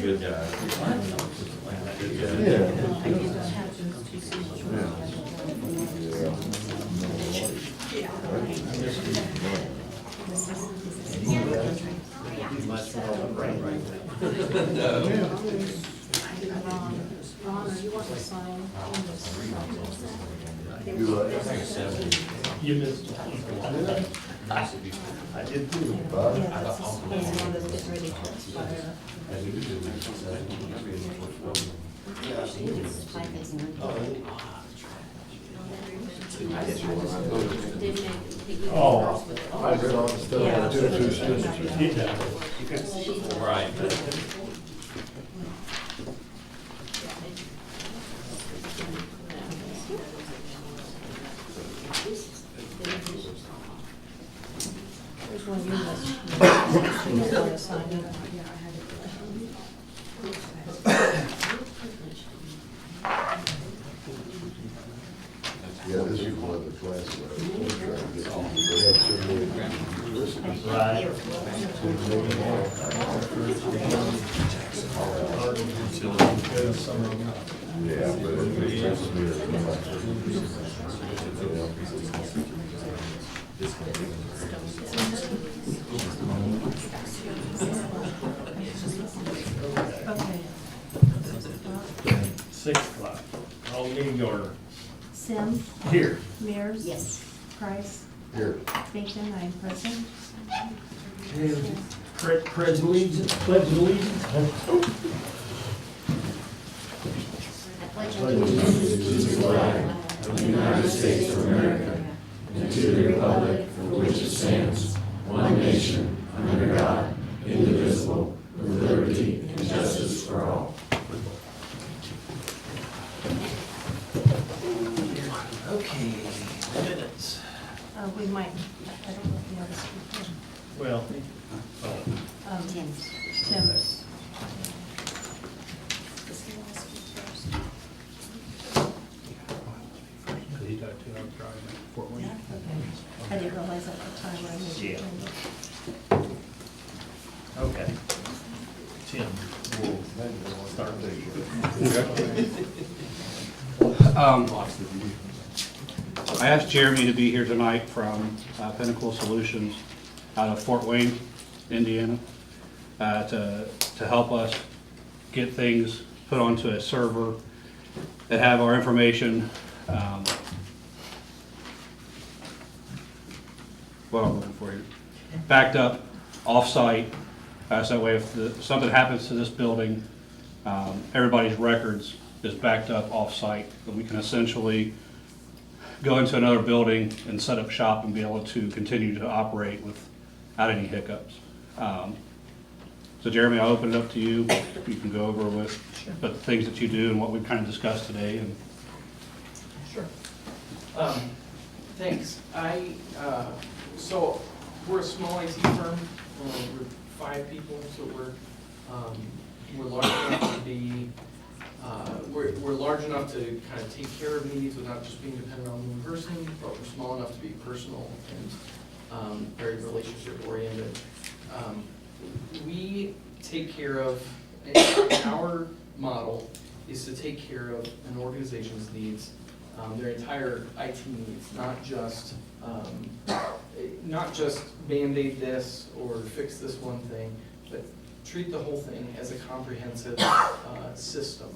good guy. Ron, are you want to sign? You missed. I did too. Yeah, that's the one that's getting ready to expire. Oh. I read all the stuff. Yeah. Two students. Right. There's one you missed. You just want to sign it. Yeah, this is one of the classes. They had so many universities. Right. Yeah, but it impresses me Okay. 6 o'clock. All meeting order. Sim, Here. Mears. Yes. Price, Here. Bacon, I'm present. Pledge allegiance. Pledge allegiance. pledge allegiance to the flag of the United States of America and to the republic for which it stands, one nation, under God, indivisible, with liberty and justice for all. Okay, minutes. We might, I don't know if you noticed before. Well, Tim's. he got 2 hours drive to Fort Wayne. I didn't realize at the time when I moved. Yeah. Okay. Tim, we'll start there. I asked Jeremy to be here tonight from Pinnacle Solutions out of Fort Wayne, Indiana, to help us get things put onto a server that have our information, what I'm looking for here, backed up off-site, so that way if something happens to this building, everybody's records is backed up off-site, and we can essentially go into another building and set up shop and be able to continue to operate without any hiccups. So Jeremy, I'll open it up to you. You can go over with the things that you do and what we've kind of discussed today. And Sure. Thanks. So we're a small IT firm. We're 5 people, so we're large enough to be, we're large enough to kind of take care of needs without just being dependent on one person, but we're small enough to be personal and very relationship oriented. We take care of, our model is to take care of an organization's needs, their entire IT needs, not just Band-Aid this or fix this one thing, but treat the whole thing as a comprehensive system.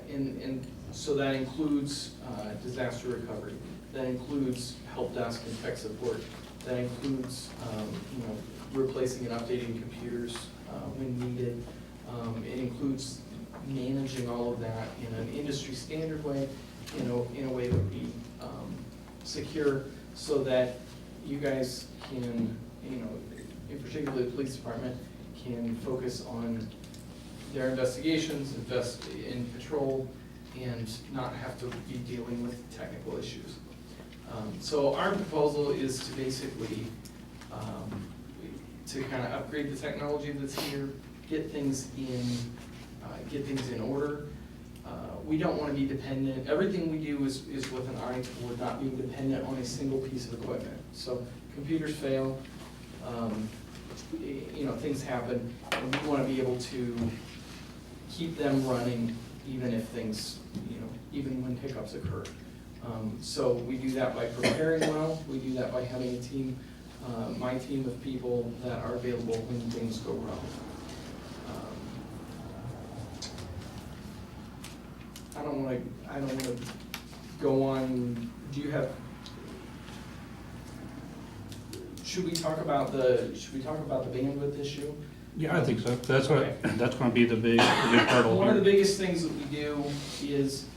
And so that includes disaster recovery, that includes help desk and tech support, that includes replacing and updating computers when needed. It includes managing all of that in an industry standard way, in a way that would be secure, so that you guys can, in particular the police department, can focus on their investigations, invest in patrol, and not have to be dealing with technical issues. So our proposal is to basically to kind of upgrade the technology that's here, get things in order. We don't want to be dependent. Everything we do is with an eye toward not being dependent on a single piece of equipment. So computers fail, things happen, and we want to be able to keep them running even if things, even when hiccups occur. So we do that by preparing well, we do that by having a team, my team of people that are available when things go wrong. I don't wanna go on, do you have, should we talk about the bandwidth issue? Yeah, I think so. That's gonna be the big hurdle One of the here. biggest things that we do is,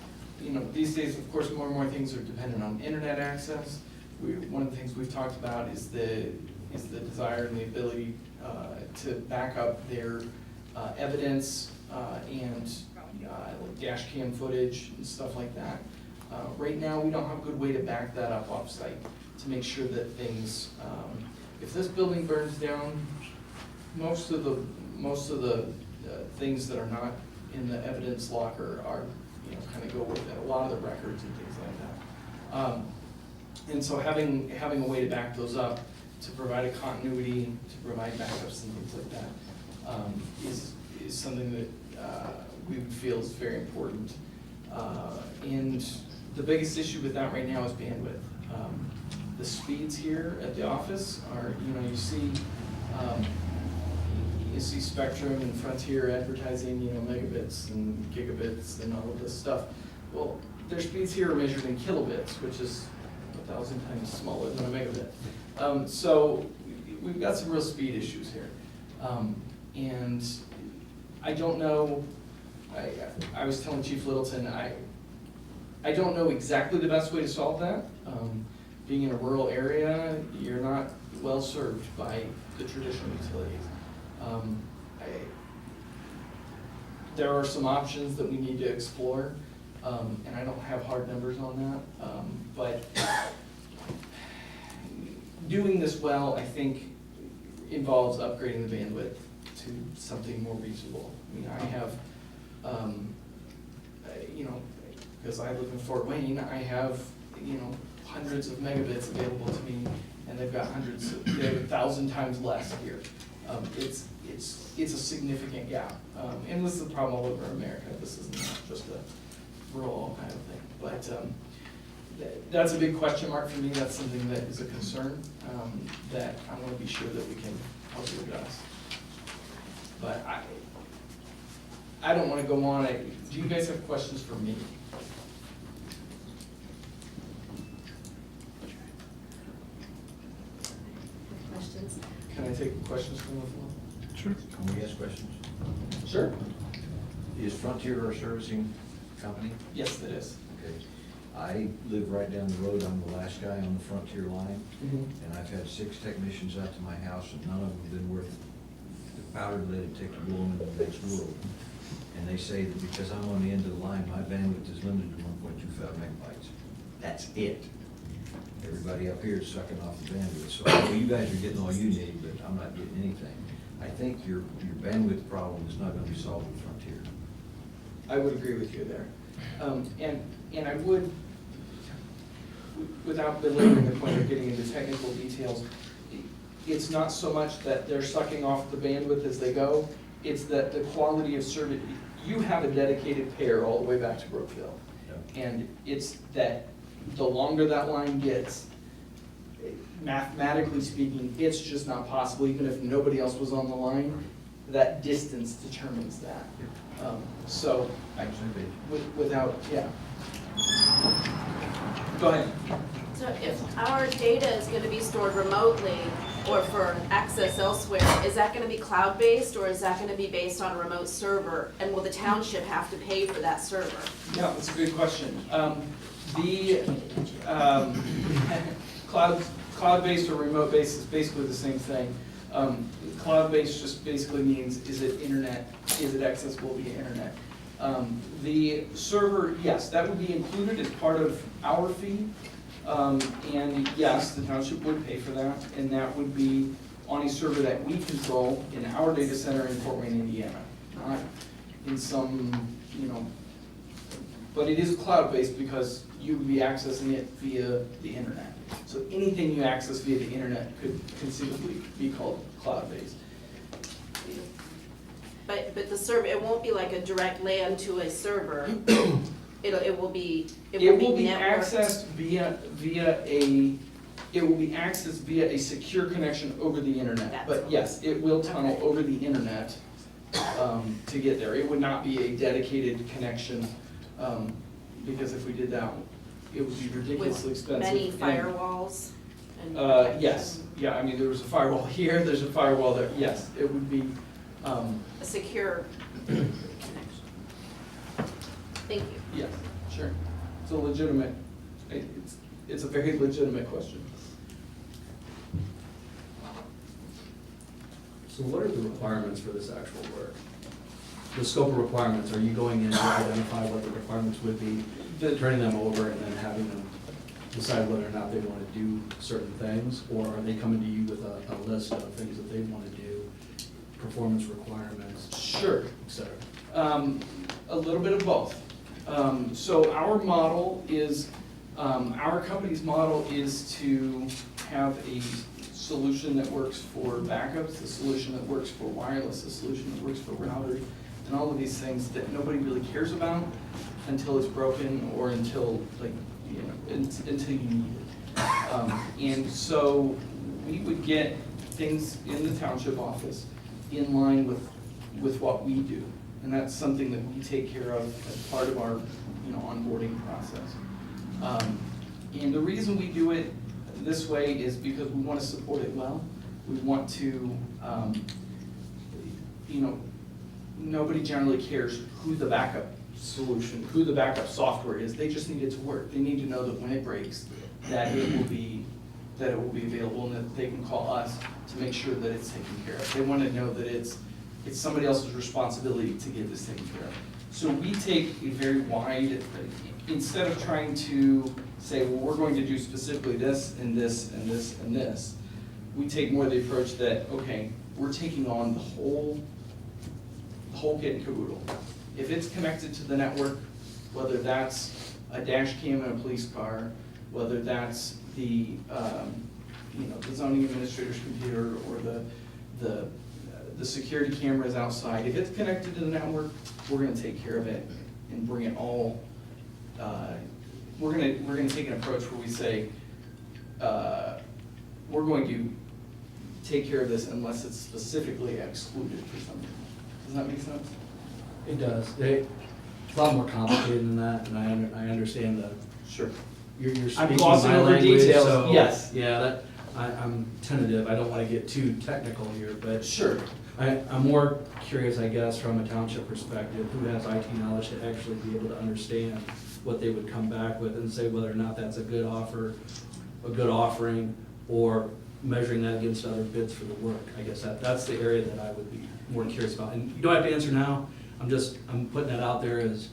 these days, of course, more and more things are dependent on internet access. One of the things we've talked about is the desire and the ability to back up their evidence and dash cam footage and stuff like that. Right now, we don't have a good way to back that up off-site to make sure that things, if this building burns down, most of the things that are not in the evidence locker are, kind of go with it, a lot of the records and things like that. And so having a way to back those up, to provide a continuity, to provide backups and things like that, is something that we would feel is very important. And the biggest issue with that right now is bandwidth. The speeds here at the office are, you see Spectrum and Frontier advertising, megabits and gigabits and all of this stuff. Well, their speeds here are measured in kilobits, which is 1,000 times smaller than a megabit. So we've got some real speed issues here. And I don't know, I was telling Chief Littleton, I don't know exactly the best way to solve that. Being in a rural area, you're not well served by the traditional utilities. There are some options that we need to explore, and I don't have hard numbers on that, but doing this well, I think, involves upgrading the bandwidth to something more reasonable. I mean, I have, because I live in Fort Wayne, I have, hundreds of megabits available to me, and they've got they have 1,000 times less here. It's a significant gap, and this is a problem all over America. This is not just a rural kind of thing, but that's a big question mark for me. That's something that is a concern that I want to be sure that we can help you address. But I don't want to go on. Do you guys have questions for me? Questions? Can I take questions from the floor? Sure. Can we ask questions? Sure. Is Frontier our servicing company? Yes, it is. Okay. I live right down the road. I'm the last guy on the Frontier line, Mm-hmm. and I've had 6 technicians out to my house, and none of them have been worth the powder that it takes to blow them in the next world. And they say that because I'm on the end of the line, my bandwidth is limited to 1.25 megabytes. That's it. Everybody up here is sucking off the bandwidth. So I know you guys are getting all you need, but I'm not getting anything. I think your bandwidth problem is not going to be solved with Frontier. I would agree with you there. And I would, without belaboring the point of getting into technical details, it's not so much that they're sucking off the bandwidth as they go, it's that the quality of service, you have a dedicated pair all the way back to Brookville. Yeah. And it's that the longer that line gets, mathematically speaking, it's just not possible, even if nobody else was on the line, that distance determines that. So, without, yeah. Go ahead. So if our data is gonna be stored remotely or for access elsewhere, is that gonna be cloud-based or is that gonna be based on a remote server? And will the township have to pay for that server? Yeah, that's a good question. Cloud-based or remote-based is basically the same thing. Cloud-based just basically means, is it accessible via internet? The server, yes, that would be included as part of our fee. And yes, the township would pay for that, and that would be on a server that we control in our data center in Fort Wayne, Indiana, not in some, but it is cloud-based because you would be accessing it via the internet. So anything you access via the internet could conceivably be called cloud-based. But the server, it won't be like a direct LAN to a server. It will be networked. Accessed it will be accessed via a secure connection over the internet. That's But all. yes, it will tunnel Okay. over the internet to get there. It would not be a dedicated connection, because if we did that, it would be ridiculously With expensive. many And, firewalls and yes, yeah, I mean, there was a firewall here, there's a firewall there, yes, it would be, a secure connection. Thank you. yes, sure. It's a legitimate, it's a very legitimate question. So what are the requirements for this actual work? The scope of requirements, are you going in to identify what the requirements would be, turning them over and then having them decide whether or not they want to do certain things? Or are they coming to you with a list of things that they want to do, performance requirements, Sure. et cetera? A little bit of both. So our model is, our company's model is to have a solution that works for backups, a solution that works for wireless, a solution that works for routers, and all of these things that nobody really cares about until it's broken or until, like, you know, until you need it. And so we would get things in the township office in line with what we do. And that's something that we take care of as part of our, you know, onboarding process. And the reason we do it this way is because we want to support it well. We want to, you know, nobody generally cares who the backup solution, who the backup software is. They just need it to work. They need to know that when it breaks, that it will be available and that they can call us to make sure that it's taken care of. They want to know that it's somebody else's responsibility to get this taken care of. So we take a very wide, instead of trying to say, well, we're going to do specifically this and this and this and this, we take more the approach that, okay, we're taking on the whole kit and caboodle. If it's connected to the network, whether that's a dash cam in a police car, whether that's the, you know, the zoning administrator's computer or the security cameras outside, if it's connected to the network, we're gonna take care of it and bring it all, we're gonna take an approach where we say, we're going to take care of this unless it's specifically excluded for something. Does that make sense? It does. It's a lot more complicated than that, and I understand that Sure. you're I'm speaking glossing my over language, details, so. yes. Yeah, I'm tentative. I don't want to get too technical here, but Sure. I'm more curious, I guess, from a township perspective, who has IT knowledge to actually be able to understand what they would come back with and say whether or not that's a good offer, a good offering, or measuring that against other bids for the work. I guess that's the area that I would be more curious about. And you don't have to answer now. I'm putting that out there as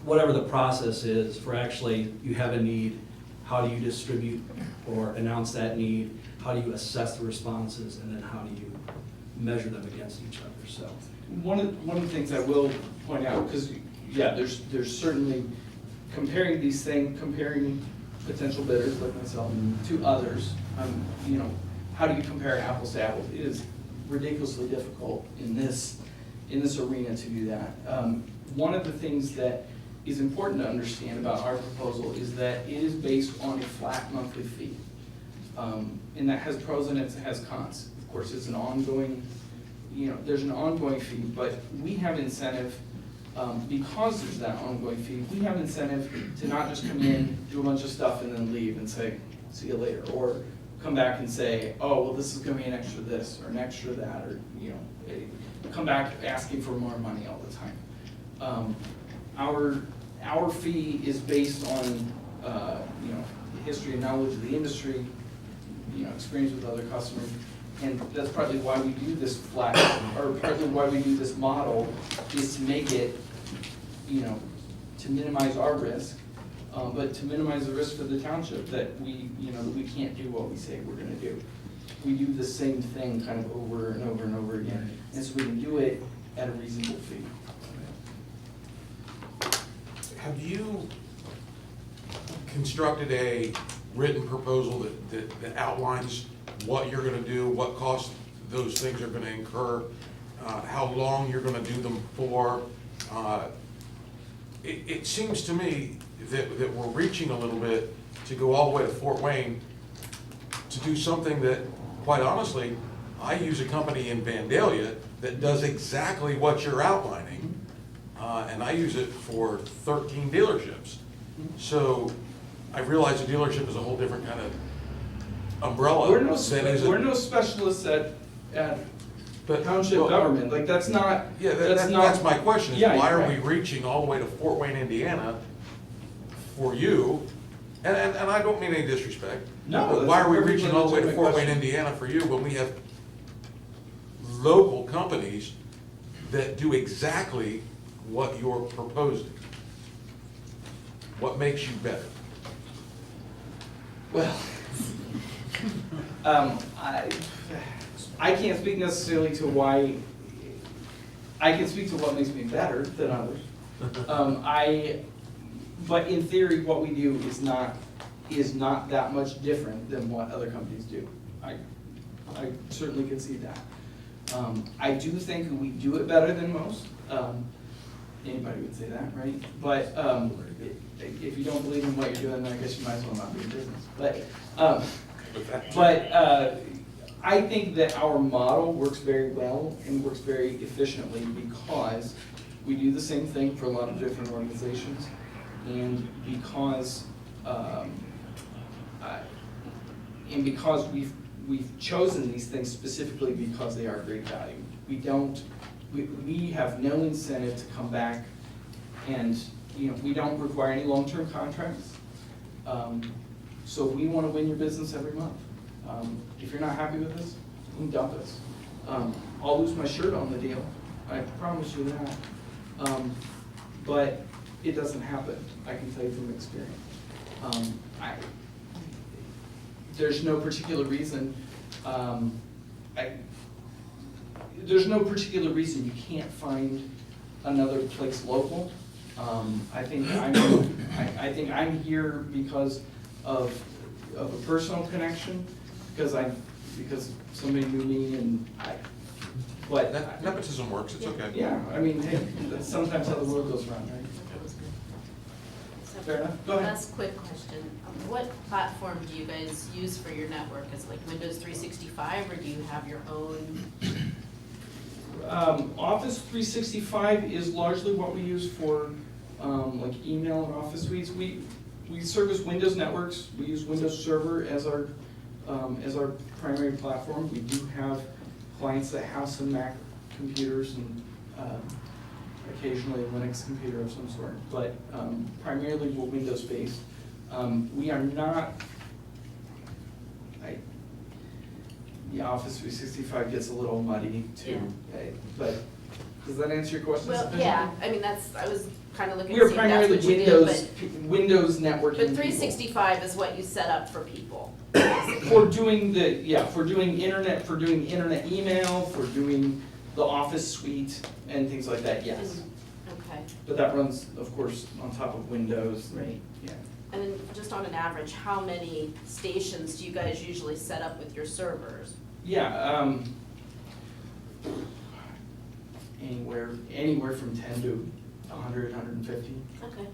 whatever the process is for actually, you have a need, how do you distribute or announce that need? How do you assess the responses? And then how do you measure them against each other? So One of the things I will point out, because, yeah, there's certainly comparing these things, comparing potential bidders like myself to others, you know, how do you compare apples to apples? It is ridiculously difficult in this arena to do that. One of the things that is important to understand about our proposal is that it is based on a flat monthly fee. And that has pros and it has cons. Of course, it's an ongoing, you know, there's an ongoing fee, but we have incentive, because there's that ongoing fee, we have incentive to not just come in, do a bunch of stuff and then leave and say, see you later, or come back and say, oh, well, this is gonna be an extra this or an extra that, or, you know, come back asking for more money all the time. Our fee is based on, you know, history and knowledge of the industry, you know, experience with other customers, and that's partly why we do this flat, or partly why we do this model, is to make it, you know, to minimize our risk, but to minimize the risk for the township that we, you know, that we can't do what we say we're gonna do. We do the same thing kind of over and over and over again, and so we can do it at a reasonable fee. Have you constructed a written proposal that outlines what you're gonna do, what costs those things are gonna incur, how long you're gonna do them for. It seems to me that we're reaching a little bit to go all the way to Fort Wayne to do something that, quite honestly, I use a company in Vandalia that does exactly what you're outlining, and I use it for 13 dealerships. So I realize a dealership is a whole different kind of umbrella. We're no, than is we're it. no specialists at But- township well, government, like, that's not, Yeah, that's not. that's my question, is Yeah, why you're are we right. reaching all the way to Fort Wayne, Indiana for you? And I don't mean any disrespect. No, but that's why a are we perfectly reaching all the way to legitimate Fort Wayne, question. Indiana for you when we have local companies that do exactly what you're proposing? What makes you better? Well, I can't speak necessarily to why, I can speak to what makes me better than others. But in theory, what we do is not that much different than what other companies do. I certainly can see that. I do think we do it better than most. Anybody would say that, right? But if you don't believe in what you're doing, then I guess you might as well not be in business. But I think that our model works very well and works very efficiently because we do the same thing for a lot of different organizations, and because we've chosen these things specifically because they are great value. We have no incentive to come back, and we don't require any long-term contracts. So we want to win your business every month. If you're not happy with us, you can dump us. I'll lose my shirt on the deal, I promise you that. But it doesn't happen, I can tell you from experience. There's no particular reason, there's no particular reason you can't find another place local. I think I'm here because of a personal connection, because somebody knew me and but. Nepotism works, it's okay. Yeah, I mean, hey, that's sometimes how the world goes around, right? Fair enough. Go ahead. Last quick question. What platform do you guys use for your network? Is it like Windows 365 or do you have your own? Office 365 is largely what we use for like email and office suites. We service Windows networks. We use Windows Server as our primary platform. We do have clients that have some Mac computers and occasionally a Linux computer of some sort, but primarily we're Windows based. We are not. The Office 365 gets a little muddy too, but does that answer your question? Well, sufficiently? yeah, I mean, I was kind of looking We to are see if that's primarily what you did, Windows networking but people. 365 is what you set up for people. For doing for doing internet email, for doing the Office suite and things like that, yes. Okay. But that runs, of course, on top of Windows. Right. Yeah. And then just on an average, how many stations do you guys usually set up with your servers? Yeah, anywhere from 10 to 100, 150. Okay.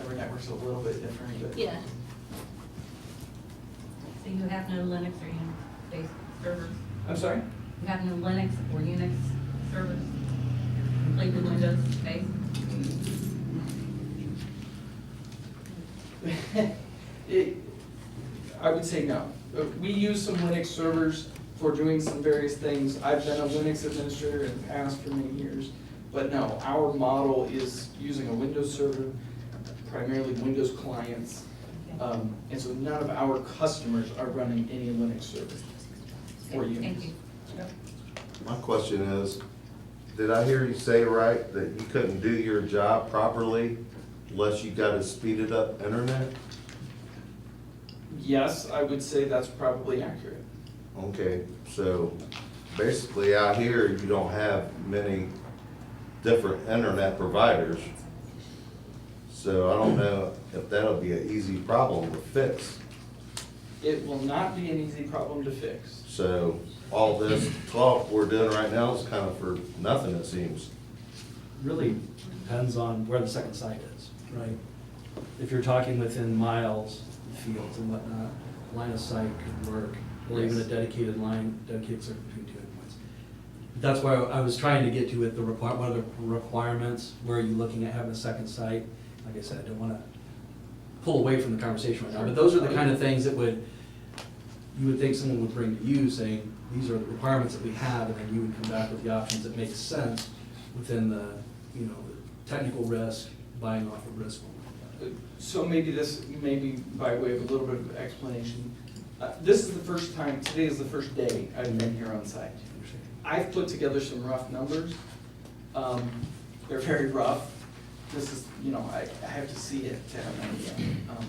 Every network's a little bit different, but. Yeah. So you have no Linux or Unix-based servers? I'm sorry? You have no Linux or Unix servers? Completely Windows-based? I would say no. We use some Linux servers for doing some various things. I've been a Linux administrator in the past for many years. But no, our model is using a Windows server, primarily Windows clients. And so none of our customers are running any Linux servers or Unix. Thank you. Yeah. My question is, did I hear you say right that you couldn't do your job properly unless you got a speeded up internet? Yes, I would say that's probably accurate. Okay, so basically out here, you don't have many different internet providers. So I don't know if that'll be an easy problem to fix. It will not be an easy problem to fix. So all this talk we're doing right now is kind of for nothing, it seems. Really depends on where the second site is, right? If you're talking within miles of fields and whatnot, line of sight could work, or even a dedicated line, dedicated circuit between two endpoints. That's why I was trying to get to with the what are the requirements, where are you looking at having a second site? Like I said, I don't wanna pull away from the conversation right now, but those are the kind of things that you would think someone would bring to you, saying, these are the requirements that we have, and then you would come back with the options that make sense within the, you know, the technical risk, buying off of risk. So maybe by way of a little bit of explanation, this is the first time, today is the first day I've been here on site. I've put together some rough numbers. They're very rough. This is, you know, I have to see it to have an idea.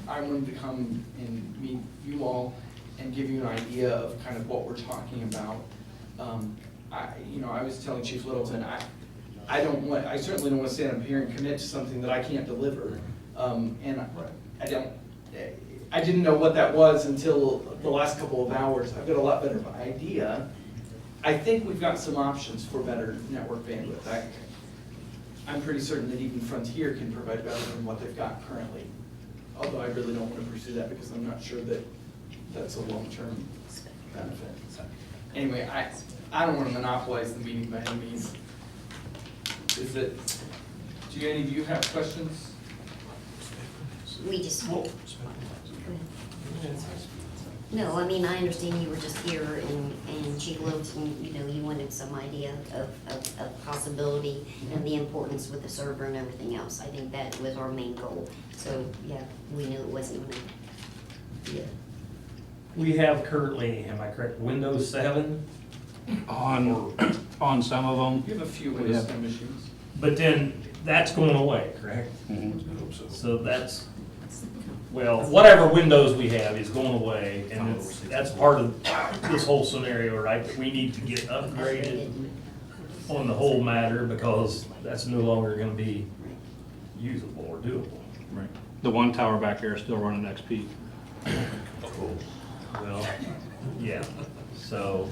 I wanted to come and meet you all and give you an idea of kind of what we're talking about. I was telling Chief Littleton, I certainly don't want to stand up here and commit to something that I can't deliver. I didn't know what that was until the last couple of hours. I've got a lot better of an idea. I think we've got some options for better network bandwidth. I'm pretty certain that even Frontier can provide better than what they've got currently. Although I really don't want to pursue that because I'm not sure that that's a long-term benefit. Anyway, I don't want to monopolize the meeting by any means. Do any of you have questions? We just, no, I mean, I understand you were just here and Chief Littleton, you know, you wanted some idea of possibility and the importance with the server and everything else. I think that was our main goal. So, yeah, we knew it wasn't gonna be We have currently, am I correct, Windows 7? On some of them. You have a few Windows 10 machines. But then that's going away, correct? Mhm. So that's, well, whatever Windows we have is going away, and that's part of this whole scenario, right? That we need to get upgraded on the whole matter because that's no longer gonna be usable or doable. Right. The one tower back there is still running XP. Well, yeah, so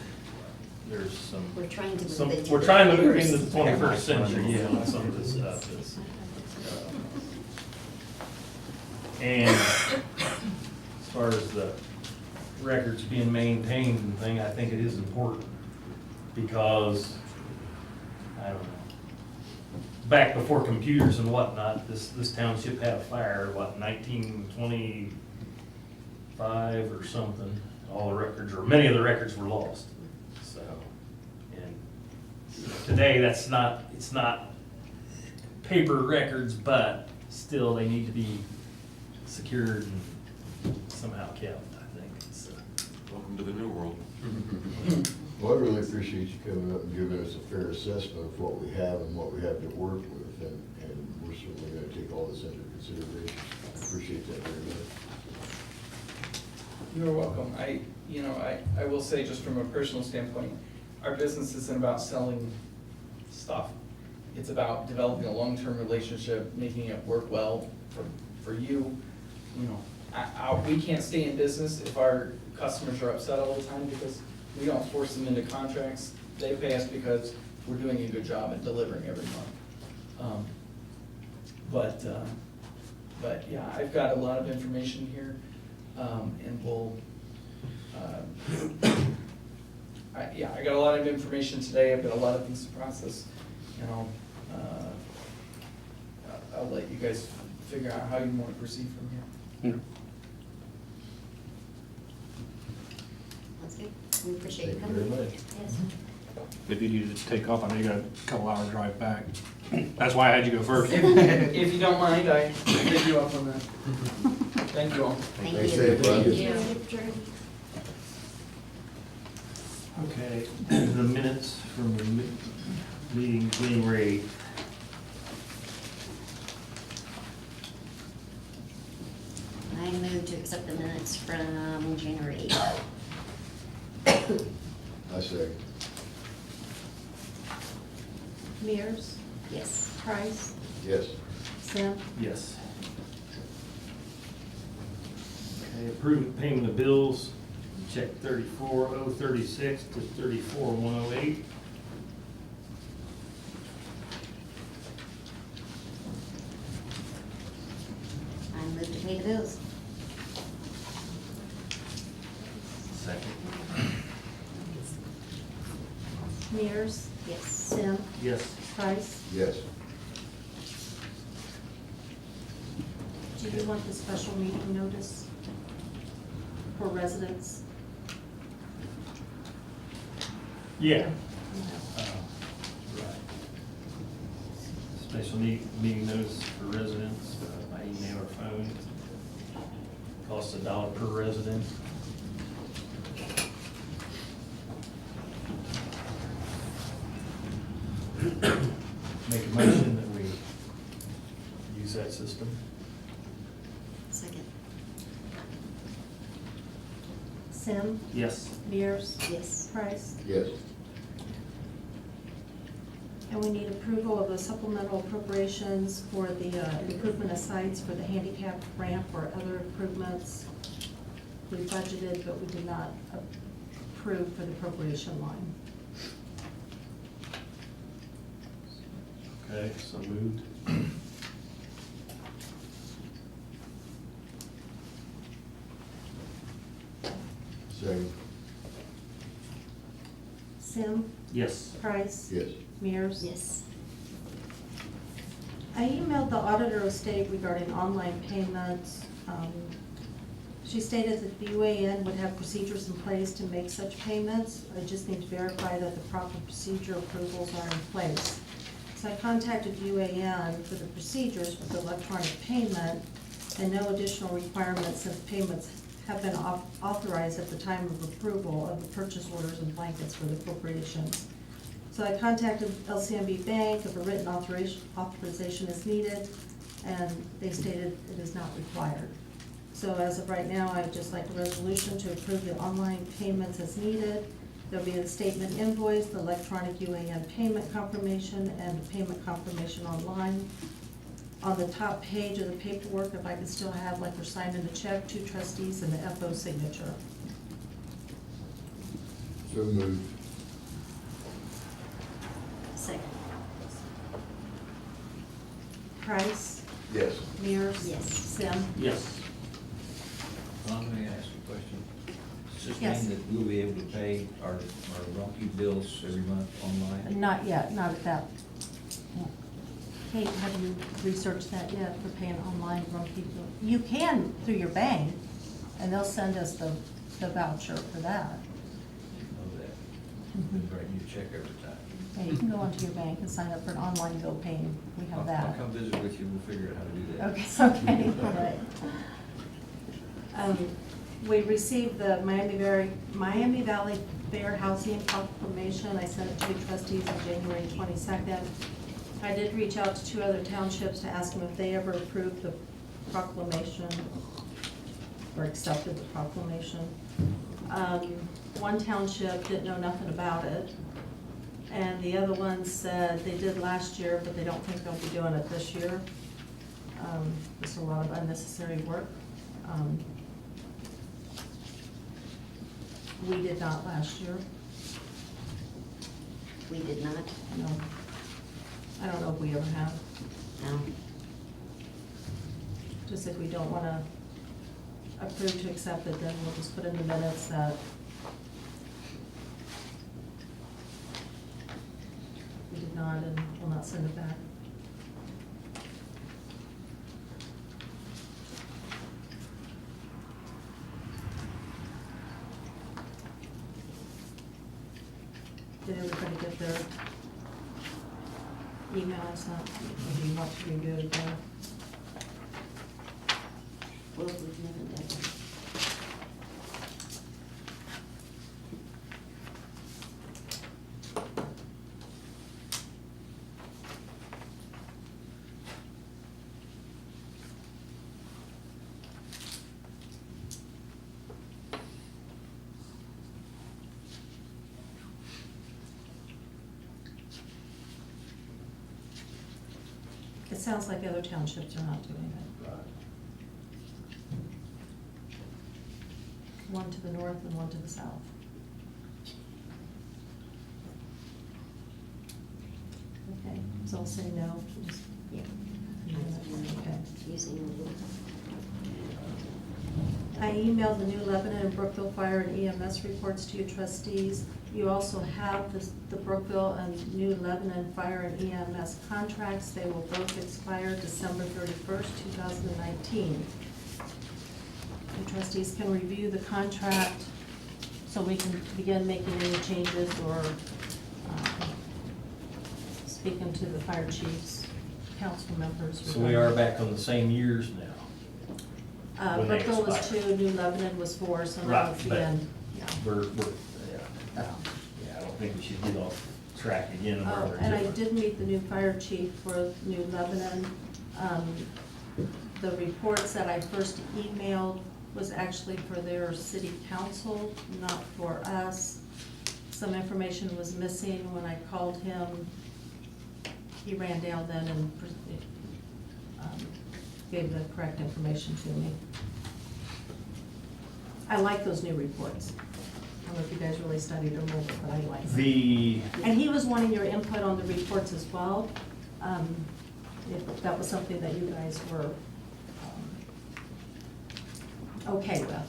there's some. We're trying to move Some, it to we're the trying to move years. into the 21st century, yeah, on some of this stuff is. And as far as the records being maintained and thing, I think it is important because, I don't know, back before computers and whatnot, this township had a fire, 1925 or something. All the records, or many of the records were lost. So, and today it's not paper records, but still they need to be secured and somehow kept, I think. So. Welcome to the new world. Well, I really appreciate you coming up and giving us a fair assessment of what we have and what we have to work with, and we're certainly gonna take all this into consideration. I appreciate that very much. You're welcome. I will say, just from a personal standpoint, our business isn't about selling stuff. It's about developing a long-term relationship, making it work well for you. You know, we can't stay in business if our customers are upset all the time because we don't force them into contracts. They pay us because we're doing a good job at delivering every month. But yeah, I've got a lot of information here, and I got a lot of information today. I've got a lot of things to process, and I'll let you guys figure out how you want to proceed from here. That's good. We appreciate you Thank you coming. very much. Yes. If you needed to take off, I know you got a couple hour drive back. That's why I had you go first. If you don't mind, I pick you up on that. Thank you all. Thank Thanks, you. Dave. Thank Thank you. Okay, the minutes from the meeting January 8th. I move to accept the minutes from January 8th. I say. Mears, Yes. Price, Yes. Sim, Yes. Okay, approved payment of bills check 34036 to 34108. I move to pay the bills. Second. Mears? Yes. Sim? Yes. Price? Yes. Do you want the special meeting notice for residents? Yeah. Right. Special meeting notice for residents by email or phone. Costs $1 per resident. Make a motion that we use that system. Second. Sim? Yes. Mears? Yes. Price? Yes. And we need approval of the supplemental appropriations for the improvement of sites for the handicap ramp or other improvements. We budgeted, but we did not approve for the appropriation line. Okay, so moved. Second. Sim? Yes. Price? Yes. Mears? Yes. I emailed the auditor of state regarding online payments. She stated that the UAN would have procedures in place to make such payments. I just need to verify that the proper procedure approvals are in place. So I contacted UAN for the procedures for the electronic payment, and no additional requirements since payments have been authorized at the time of approval of the purchase orders and blankets for the appropriations. So I contacted LCMB Bank if a written authorization is needed, and they stated it is not required. So as of right now, I'd just like a resolution to approve the online payments as needed. There'll be the statement invoice, the electronic UAN payment confirmation, and the payment confirmation online. On the top page of the paperwork, if I could still have, like we're signing the check, 2 trustees and the FO signature. So moved. Second. Price? Yes. Mears? Yes. Sim? Yes. Well, let me ask you a question. Does this Yes. mean that we'll be able to pay our Rumpke bills every month online? Not yet, not at that. Kate, have you researched that yet for paying online from people? You can through your bank, and they'll send us the voucher for that. Know that. We write you a check every time. Yeah, you can go onto your bank and sign up for an online bill paying. We have I'll that. come visit with you, we'll figure out how to do that. Okay, all right. We received the Miami Valley Fair Housing Proclamation. I sent it to the trustees on January 22nd. I did reach out to 2 other townships to ask them if they ever approved the proclamation or accepted the proclamation. One township didn't know nothing about it, and the other one said they did last year, but they don't think they'll be doing it this year. It's a lot of unnecessary work. We did not last year. We did not? No. I don't know if we ever have. No. Just if we don't want to approve to accept it, then we'll just put in the minutes that we did not, and we'll not send it back. Did everybody get their emails? Or do you want to review it again? Well, we've never done that. It sounds like other townships are not doing it. one to the north and one to the south. Okay, so I'll say no. Just- Yeah. Okay. Using the I emailed the New Lebanon and Brookville Fire and EMS reports to you trustees. You also have the Brookville and New Lebanon Fire and EMS contracts. They will both expire December 31st, 2019. You trustees can review the contract so we can begin making any changes or speaking to the fire chiefs, council members. So we are back on the same years now. When they Brookville was expire. 2, New Lebanon was 4, so now Right, it's the but end. Yeah. We're, yeah, I don't think we should get off track again. where Oh, they're and I different. did meet the new fire chief for New Lebanon. The reports that I first emailed was actually for their city council, not for us. Some information was missing. When I called him, he ran down then and gave the correct information to me. I like those new reports. I don't know if you guys really studied them over, but I like them. The, And he was wanting your input on the reports as well, if that was something that you guys were okay with.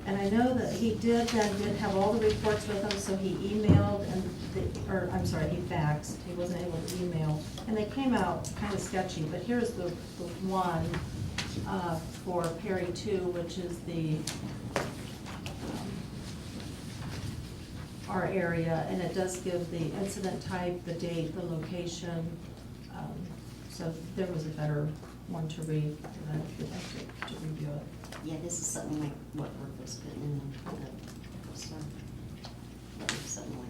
And I know that he did have all the reports with him, so he emailed I'm sorry, he faxed, he wasn't able to email. And they came out kind of sketchy, but here's the one for Perry Twp, which is our area, and it does give the incident type, the date, the location. So there was a better one to read, and I would like to review it. Yeah, this is something like what Brooke was putting in the, so, something like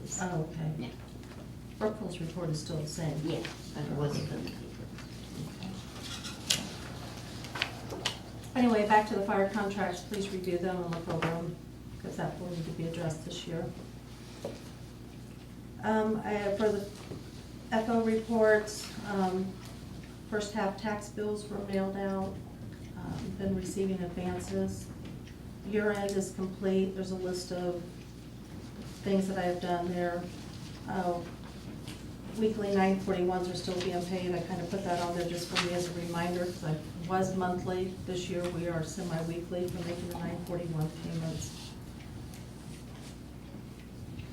this. Oh, okay. Yeah, Brookville's report is still the same. yeah, but it wasn't in the paper. Anyway, back to the fire contracts, please review them and look over them, because that will need to be addressed this year. For the FO reports, first half tax bills were mailed out, been receiving advances. Year end is complete, there's a list of things that I have done there. Weekly 941s are still being paid. I kind of put that on there just for me as a reminder, because I was monthly. This year we are semi-weekly for making the 941 payments.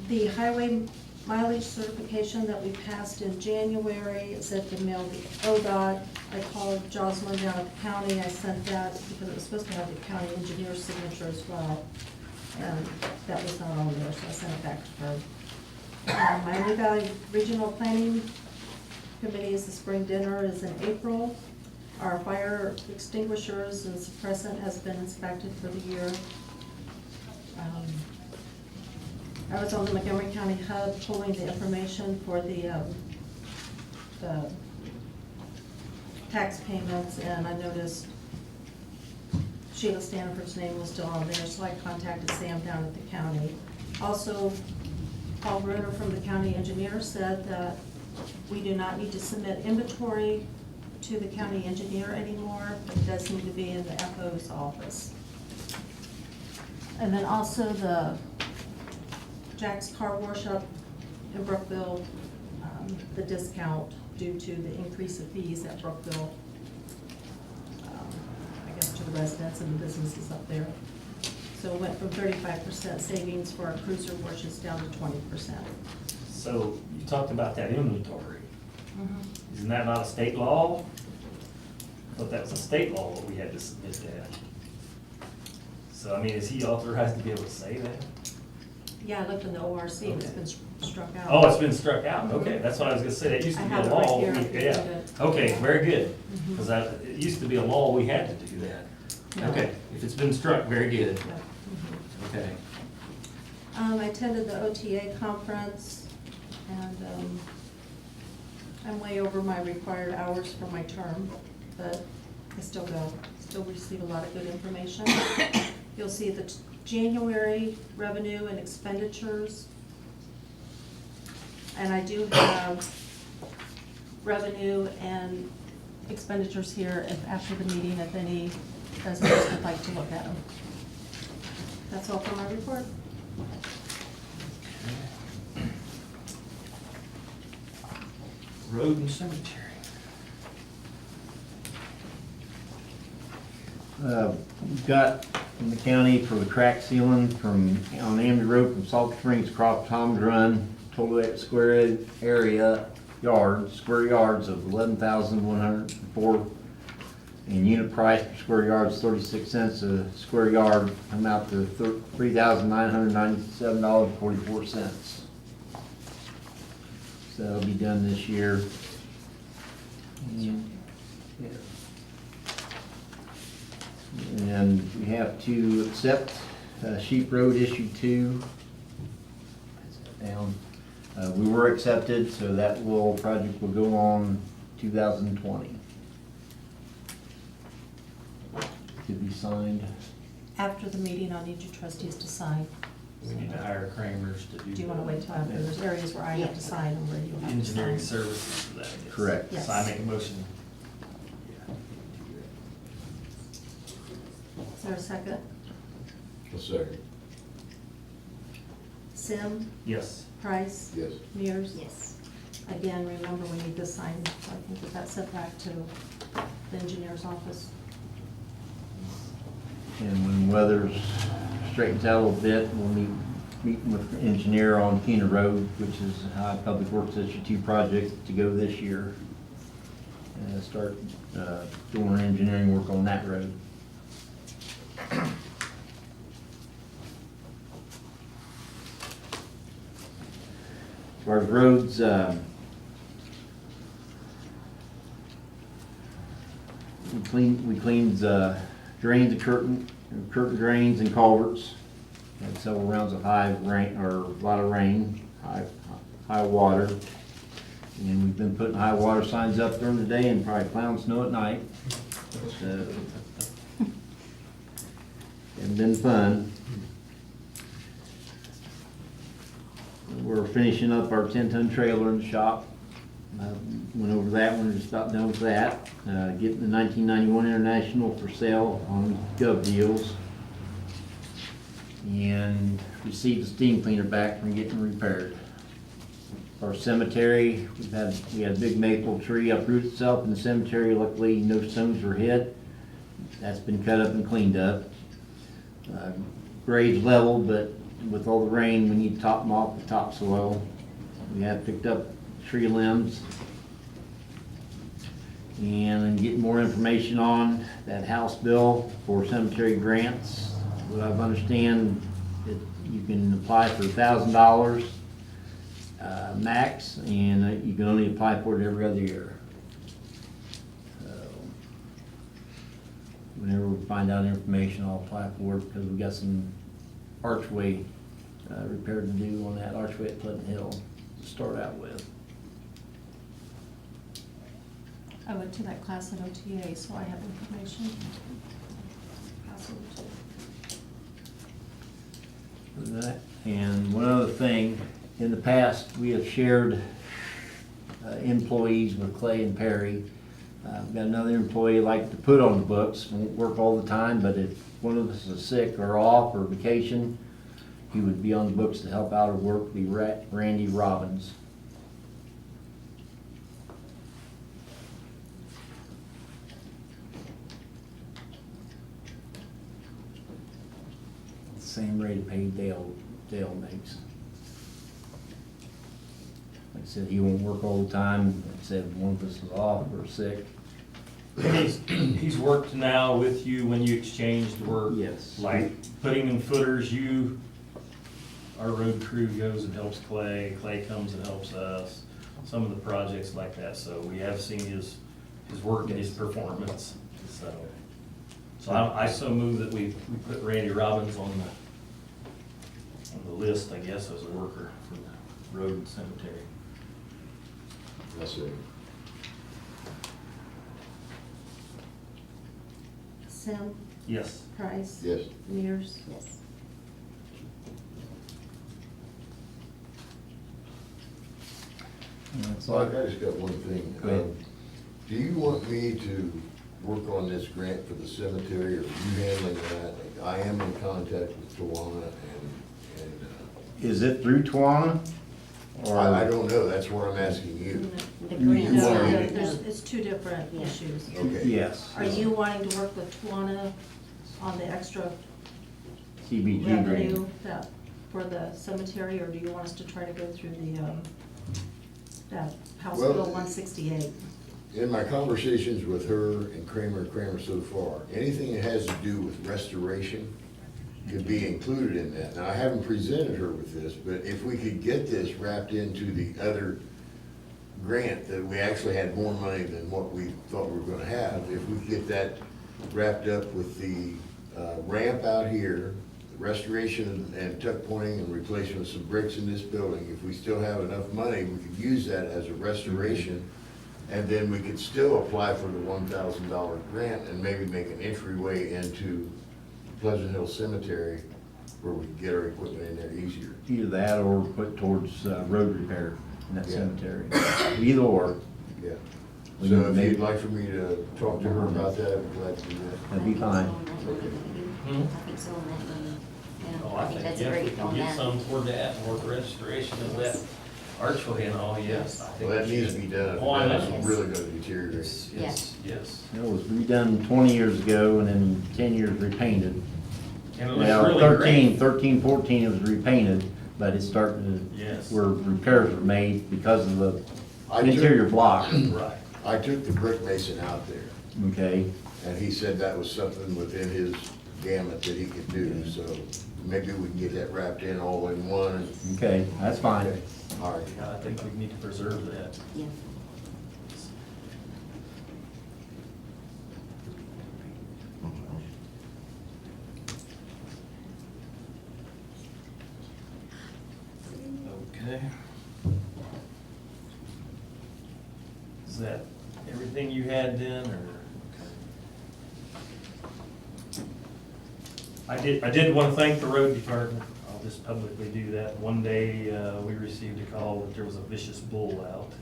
The highway mileage certification that we passed in January is at the mail, the ODOT. I called Jocelyn down at the county. I sent that because it was supposed to have the county engineer's signature as well. And that was not on there, so I sent it back to her. Miami Valley Regional Planning Committee is the spring dinner is in April. Our fire extinguishers and suppressant has been inspected for the year. I was on the Montgomery County Hub pulling the information for the tax payments, and I noticed Sheila Stanford's name was still on there, so I contacted Sam down at the county. Also, Paul Bruner from the county engineer said that we do not need to submit inventory to the county engineer anymore, but it does need to be in the FO's office. And then also the Jack's Car Wash up in Brookville, the discount due to the increase of fees at Brookville, I guess to the residents and the businesses up there. So it went from 35% savings for our cruiser washes down to 20%. so you talked about that inventory. Isn't that not a state law? I thought that was a state law that we had to submit that. So, I mean, is he authorized to be able to say that? Yeah, I looked in the ORC, and it's Okay. been struck out. Oh, it's been struck out, okay, that's what I was gonna say, that used to I be have a it right law. here. Yeah, okay, very good, Mhm. because it used to be a law, we had to do that. Yeah. Okay, if it's been struck, very good, Yeah. Mhm. okay. I attended the OTA conference, and I'm way over my required hours for my term, but I still go, still receive a lot of good information. You'll see the January revenue and expenditures. And I do have revenue and expenditures here after the meeting if any residents would like to look at them. That's all for my report. Road and cemetery. We've got in the county for the crack sealing from, on Amity Road from Salt Springs across Tom's Run, total square area square yards of 11,104. And unit price per square yard is 36 cents a square yard, come out to $3,997.44. So that'll be done this year. And, yeah. And we have to accept Sheep Road Issue 2. Down. We were accepted, so that project will go on 2020. To be signed. After the meeting, I'll need you trustees to sign. We need to hire Kramers to do. Do you want to wait till after? There's areas where I have to sign and where you have to sign. Engineering services for that, yes. Correct. Yes. So I make a motion. Is there a second? A second. Sim, Yes. Price, Yes. Mears? Yes. Again, remember, we need this signed, so I think that that's sent back to the engineer's office. And when weather's straightens out a little bit, we'll meeting with the engineer on Keener Road, which is Public Works Issue 2 project to go this year. And start doing our engineering work on that road. As far as roads, we cleaned drains and curtain drains and culverts. Had several rounds of high rain, or a lot of rain, high water. And we've been putting high water signs up during the day and probably plowing snow at night. So, it's been fun. We're finishing up our 10-ton trailer in the shop. Went over that one, just about done with that. Getting the 1991 International for sale on Gov Deals. And received the steam cleaner back from getting repaired. Our cemetery, we had a big maple tree uproot itself in the cemetery. Luckily, no stones were hit. That's been cut up and cleaned up. Grade's level, but with all the rain, we need to top them off with topsoil. We have picked up tree limbs. And get more information on that House bill for cemetery grants. What I understand, that you can apply for $1,000 max, and you can only apply for it every other year. So, whenever we find out information, I'll apply for it, because we got some archway repair to do on that archway at Pleasant Hill to start out with. I went to that class at OTA, so I have information. Pass over to you. That. And one other thing, in the past, we have shared employees with Clay and Perry. We've got another employee like to put on the books, won't work all the time, but if one of us is sick or off or vacation, he would be on the books to help out or work, be Randy Robbins. Same rate of pay Dale makes. Like I said, he won't work all the time. Like I said, one of us is off or sick. He's worked now with you when you exchanged work. Yes. Like putting in footers, our road crew goes and helps Clay comes and helps us. Some of the projects like that, so we have seen his work and his performance, so I so move that we put Randy Robbins on the list, I guess, as a worker for the road and cemetery. That's it. Sim, Yes. Price? Yes. Mears? Yes. And that's So all. I just got one thing. Go ahead. Do you want me to work on this grant for the cemetery, or are you handling that? I am in contact with Tawana and Is it through Tawana? I don't know, that's what I'm asking you. The You grants. No, want it. it's two different Yeah. issues. Okay. Yes. Are you wanting to work with Tawana on the extra CBG revenue grant. that, for the cemetery, or do you want us to try to go through the, that House Well- Bill 168? In my conversations with her and Kramer so far, anything that has to do with restoration could be included in that. Now, I haven't presented her with this, but if we could get this wrapped into the other grant, that we actually had more money than what we thought we were gonna have, if we could get that wrapped up with the ramp out here, restoration and tuck pointing and replacement of some bricks in this building, if we still have enough money, we could use that as a restoration. And then we could still apply for the $1,000 grant and maybe make an entryway into Pleasant Hill Cemetery where we can get our equipment in there easier. Either that or put towards road repair in that Yeah. cemetery. Either or, Yeah. We So can if make- you'd like for me to talk to her about that, I'd be glad to do that. that'd be fine. I think so, on that one. Yeah, Oh, I think that's yeah, if we great can on get that. some toward that, more restoration of that archway and all, yes. I think Well, that we needs to should. be done. Oh, I know. It's really gonna deteriorate. Yes, yes, yes. It was redone 20 years ago and then 10 years repainted. And it looks Now, really 13, 14 it was repainted, but it's starting Yes. to, where repairs were made because of the I took- interior block, great. Right. I took the brick mason out there, okay? and he said that was something within his gamut that he could do, so maybe we can get that wrapped in all in one. Okay, that's fine. Okay. All right. Yeah, I think we need to preserve that. Yeah. Okay. Is that everything you had then, or? Okay. I did want to thank the road department. I'll just publicly do that. One day, we received a call that there was a vicious bull out.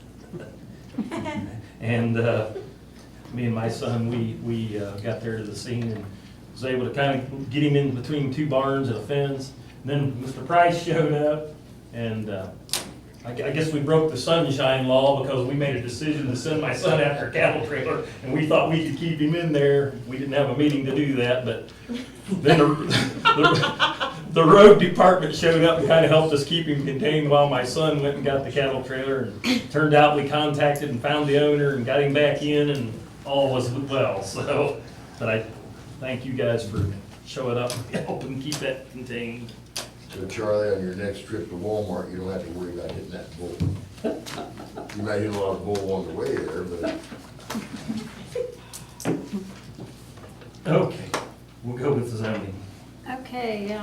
And, me and my son, we got there to the scene and was able to kind of get him in between two barns and a fence. And then Mr. Price showed up, and I guess we broke the sunshine law because we made a decision to send my son after a cattle trailer, and we thought we could keep him in there. We didn't have a meeting to do that, but then the road department showed up and kind of helped us keep him contained while my son went and got the cattle trailer. And turned out we contacted and found the owner and got him back in, and all was well. So, but I thank you guys for showing up and helping keep that contained. So Charlie, on your next trip to Walmart, you don't have to worry about hitting that bull. You might hit a lot of bull on the way there, but Okay, we'll go with the zoning. Okay,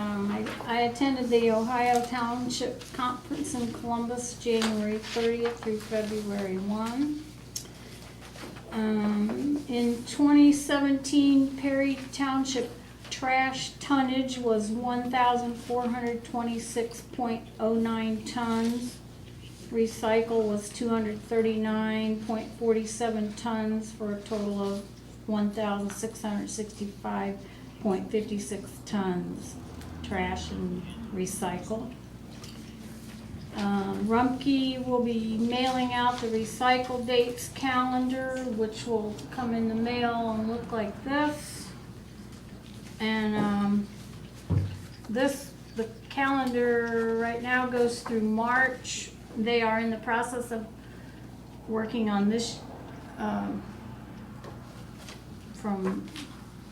I attended the Ohio Township Conference in Columbus, January 30th through February 1. In 2017, Perry Township trash tonnage was 1,426.09 tons. Recycle was 239.47 tons for a total of 1,665.56 tons trash and recycle. Rumpke will be mailing out the recycle dates calendar, which will come in the mail and look like this. And the calendar right now goes through March. They are in the process of working on this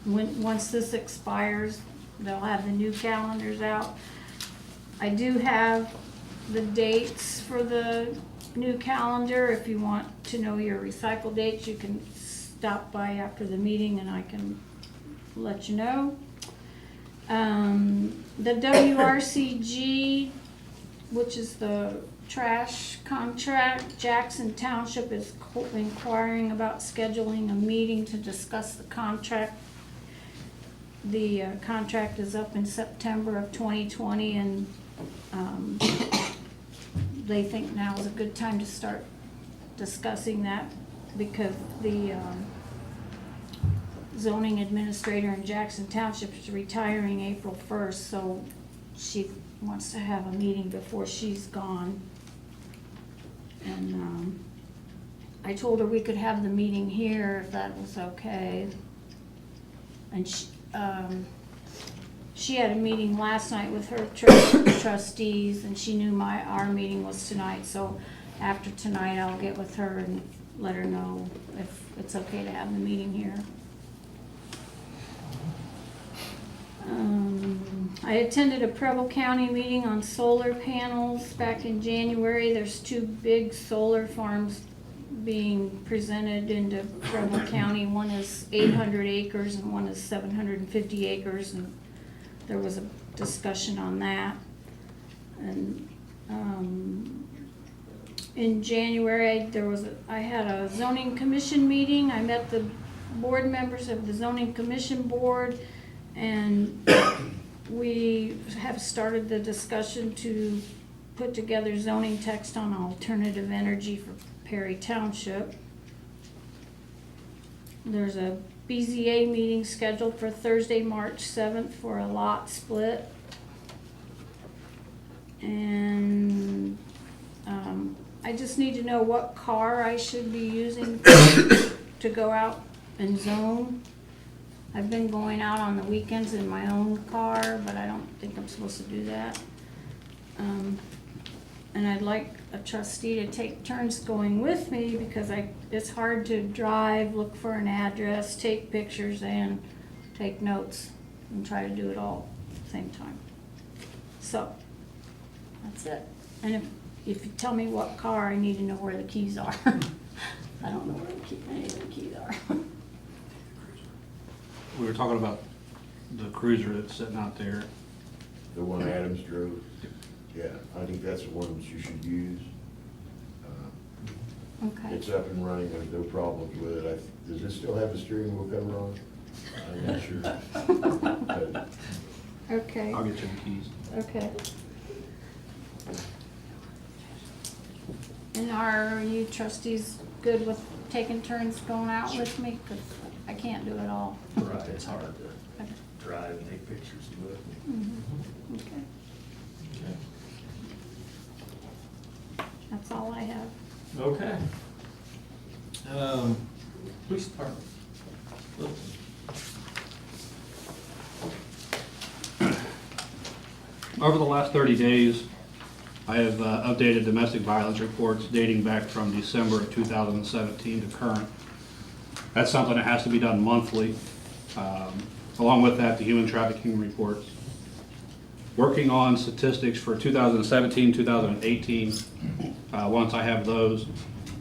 once this expires, they'll have the new calendars out. I do have the dates for the new calendar. If you want to know your recycle dates, you can stop by after the meeting and I can let you know. The WRCG, which is the trash contract, Jackson Township is inquiring about scheduling a meeting to discuss the contract. The contract is up in September of 2020, and they think now is a good time to start discussing that because the zoning administrator in Jackson Township is retiring April 1st, so she wants to have a meeting before she's gone. And I told her we could have the meeting here if that was okay. And she had a meeting last night with her trustees, and she knew our meeting was tonight, so after tonight I'll get with her and let her know if it's okay to have the meeting here. I attended a Preble County meeting on solar panels back in January. There's 2 big solar farms being presented into Preble County. One is 800 acres and one is 750 acres, and there was a discussion on that. And in January, I had a zoning commission meeting. I met the board members of the zoning commission board, and we have started the discussion to put together zoning text on alternative energy for Perry Township. There's a BZA meeting scheduled for Thursday, March 7th for a lot split. And I just need to know what car I should be using to go out and zone. I've been going out on the weekends in my own car, but I don't think I'm supposed to do that. And I'd like a trustee to take turns going with me because it's hard to drive, look for an address, take pictures, and take notes, and try to do it all at the same time. So, that's it. And if you tell me what car, I need to know where the keys are. I don't know where any of the keys are. We were talking about the cruiser that's sitting out there. The one Adams drove? Yeah, I think that's the one that you should use. Okay. It's up and running, there's no problems with it. Does it still have the steering wheel cover on? I'm not sure. But Okay. I'll get you the keys. Okay. And are you trustees good with taking turns going out with me? Because I can't do it all. Right, it's hard to drive and take pictures and do it. Mm-hmm. Okay. That's all I have. Okay. Police department. Over the last 30 days, I have updated domestic violence reports dating back from December of 2017 to current. That's something that has to be done monthly. Along with that, the human trafficking reports. Working on statistics for 2017, 2018. Once I have those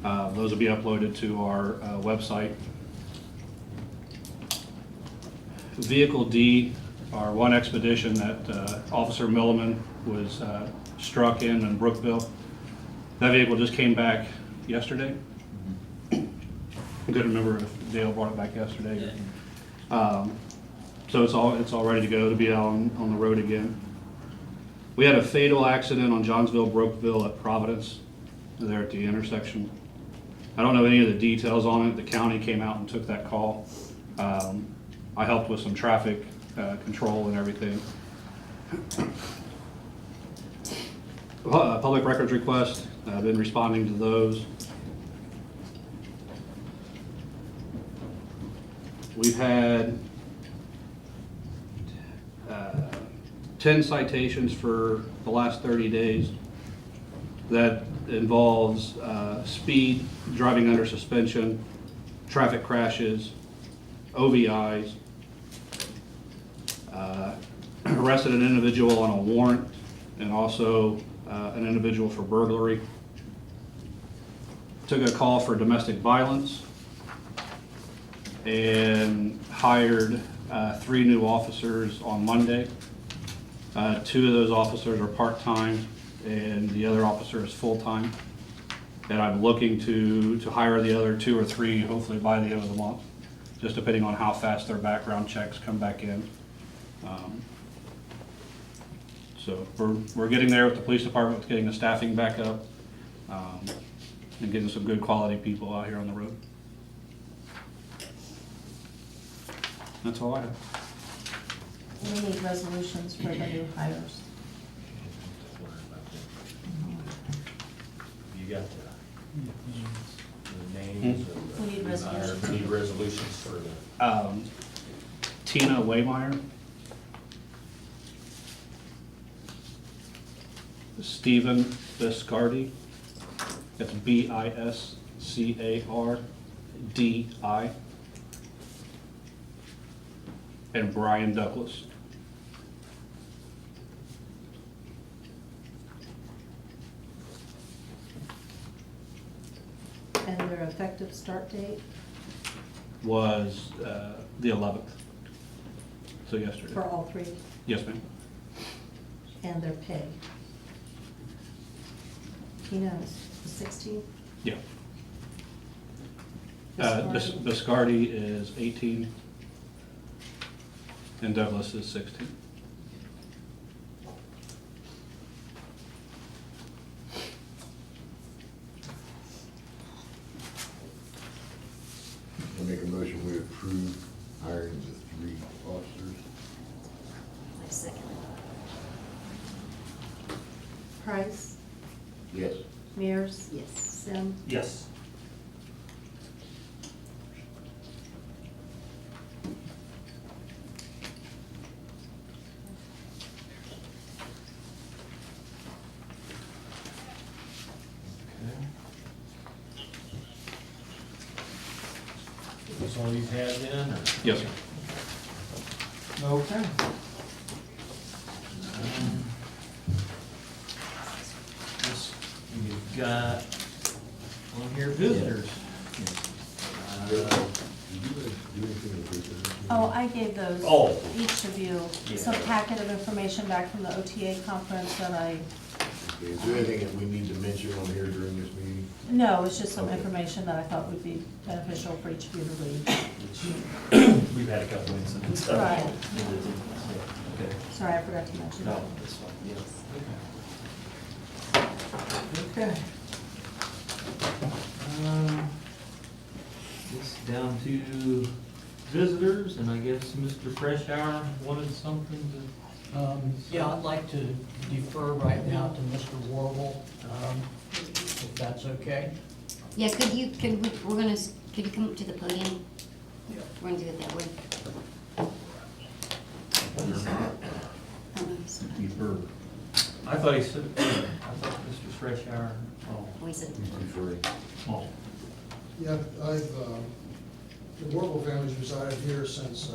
will be uploaded to our website. Vehicle D, our one expedition that Officer Milliman was struck in Brookville. That vehicle just came back yesterday. Couldn't remember if Dale brought it back yesterday. So it's all ready to go to be out on the road again. We had a fatal accident on Johnsville, Brookville at Providence, there at the intersection. I don't know any of the details on it. The county came out and took that call. I helped with some traffic control and everything. Public records request, I've been responding to those. We've had 10 citations for the last 30 days. That involves speed, driving under suspension, traffic crashes, OVIs, arrested an individual on a warrant, and also an individual for burglary. Took a call for domestic violence and hired 3 new officers on Monday. 2 of those officers are part-time and the other officer is full-time. And I'm looking to hire the other 2 or 3 hopefully by the end of the month, just depending on how fast their background checks come back in. So we're getting there with the police department, with getting the staffing back up, and getting some good quality people out here on the road. That's all I have. We need resolutions for the new hires. You got the names of the. We need resolutions. We need resolutions for the. Tina Waymeyer. Stephen Biscardi. That's Biscardi. And Brian Douglas. And their effective start date Was the 11th. So yesterday. for all three, Yes, ma'am. and their pay. Tina is the 16th. Yeah. Biscardi. Biscardi is 18. And Douglas is 16. I make a motion, we approve hiring the 3 officers. My second. Price, Yes. Mears, Yes. Sim, Yes. That's all you've had then, or? Yes, sir. Okay. You've got one here, visitors. Did you guys do anything with this? Oh, I gave those, Oh. each of you, some Yeah. packet of information back from the OTA conference that I, Okay, is there anything that we need to mention on here during this meeting? no, it's just some Okay. information that I thought would be beneficial for each of you to read. We've had a couple incidents. Right. Okay. Sorry, I forgot to mention No, that. that's fine, yes. Okay. This down to visitors, and I guess Mr. Freshour wanted something to. Yeah, I'd like to defer right now to Mr. Warble, if that's okay. Yeah, could you come up to the podium? We're gonna do it that way. Defer. I thought he said, I thought Mr. Freshour, We said, Deferring. oh. Yeah, the Warble family's resided here since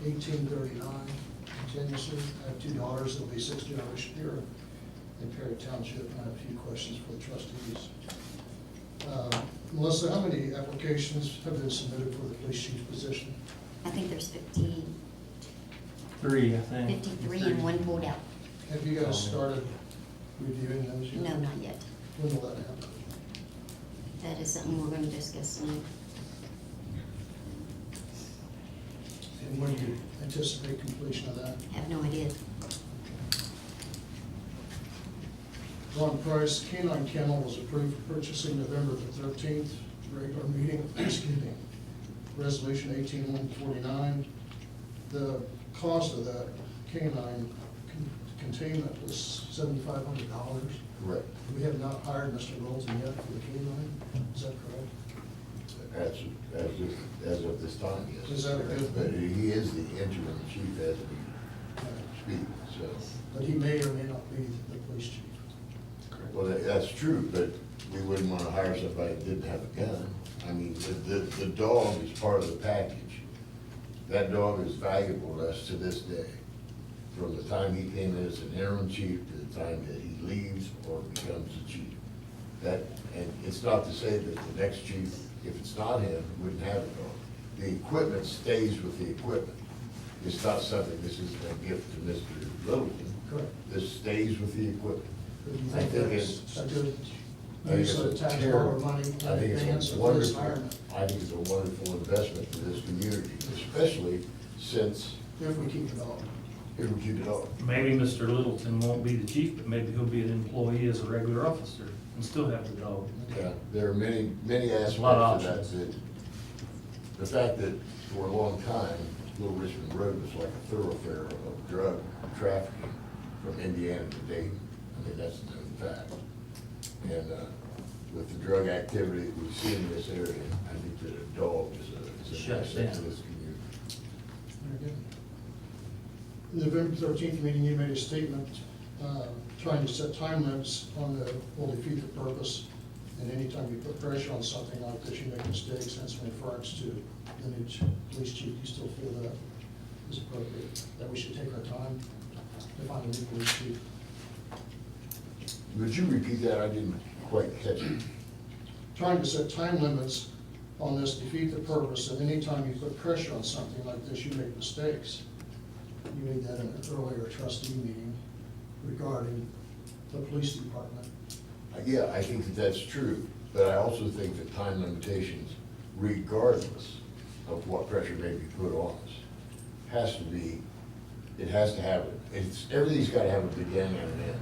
1839, continuously. I have 2 daughters that'll be 6 generations here in Perry Township, and I have a few questions for the trustees. Melissa, how many applications have been submitted for the police chief position? I think there's 53 3, I think. and one pulled out. Have you guys started reviewing those yet? No, not yet. When will that happen? That is something we're gonna discuss tonight. And when do you anticipate completion of that? Have no idea. Ron Price, Canine Kennel was approved for purchasing November the 13th, regular meeting, excuse me, resolution 18149. The cost of that canine containment was $7,500. Correct. We have not hired Mr. Rolton yet for the canine, is that correct? As of this time, yes. Is that a good- But he is the interim chief as we speak, so. But he may or may not be the police chief. Well, that's true, but we wouldn't want to hire somebody that didn't have a gun. I mean, the dog is part of the package. That dog is valuable to us to this day. From the time he came in as an interim chief to the time that he leaves or becomes the chief. And it's not to say that the next chief, if it's not him, wouldn't have a dog. The equipment stays with the equipment. It's not something, this isn't a gift to Mr. Littleton. Correct. This stays with the equipment. But do you I think think that's it's- a good I think use it's of a tax dollar terrible- money in I think advance it's a of his wonderful, retirement? I think it's a wonderful investment for this community, especially since If we keep it all. it will keep it all. Maybe Mr. Littleton won't be the chief, but maybe he'll be an employee as a regular officer and still have the dog. Yeah, there are many a lot of aspects of that. The fact that for a long time, Little Richmond Road was like a thoroughfare of drug trafficking from Indiana to Dayton. I mean, that's a known fact. And with the drug activity that we see in this area, I think that a dog is a Shuts asset to down. this community. Very good. In the November 13th meeting, you made a statement trying to set time limits on the, will defeat the purpose. And anytime you put pressure on something like this, you make mistakes, and it's in regards to the new police chief. You still feel that is appropriate, that we should take our time to find a new police chief? Would you repeat that? I didn't quite catch it. Trying to set time limits on this defeat the purpose, and anytime you put pressure on something like this, you make mistakes. You made that in an earlier trustee meeting regarding the police department. Yeah, I think that that's true, but I also think that time limitations, regardless of what pressure may be put on us, has to be, it has to have, everything's gotta have a beginning and an end.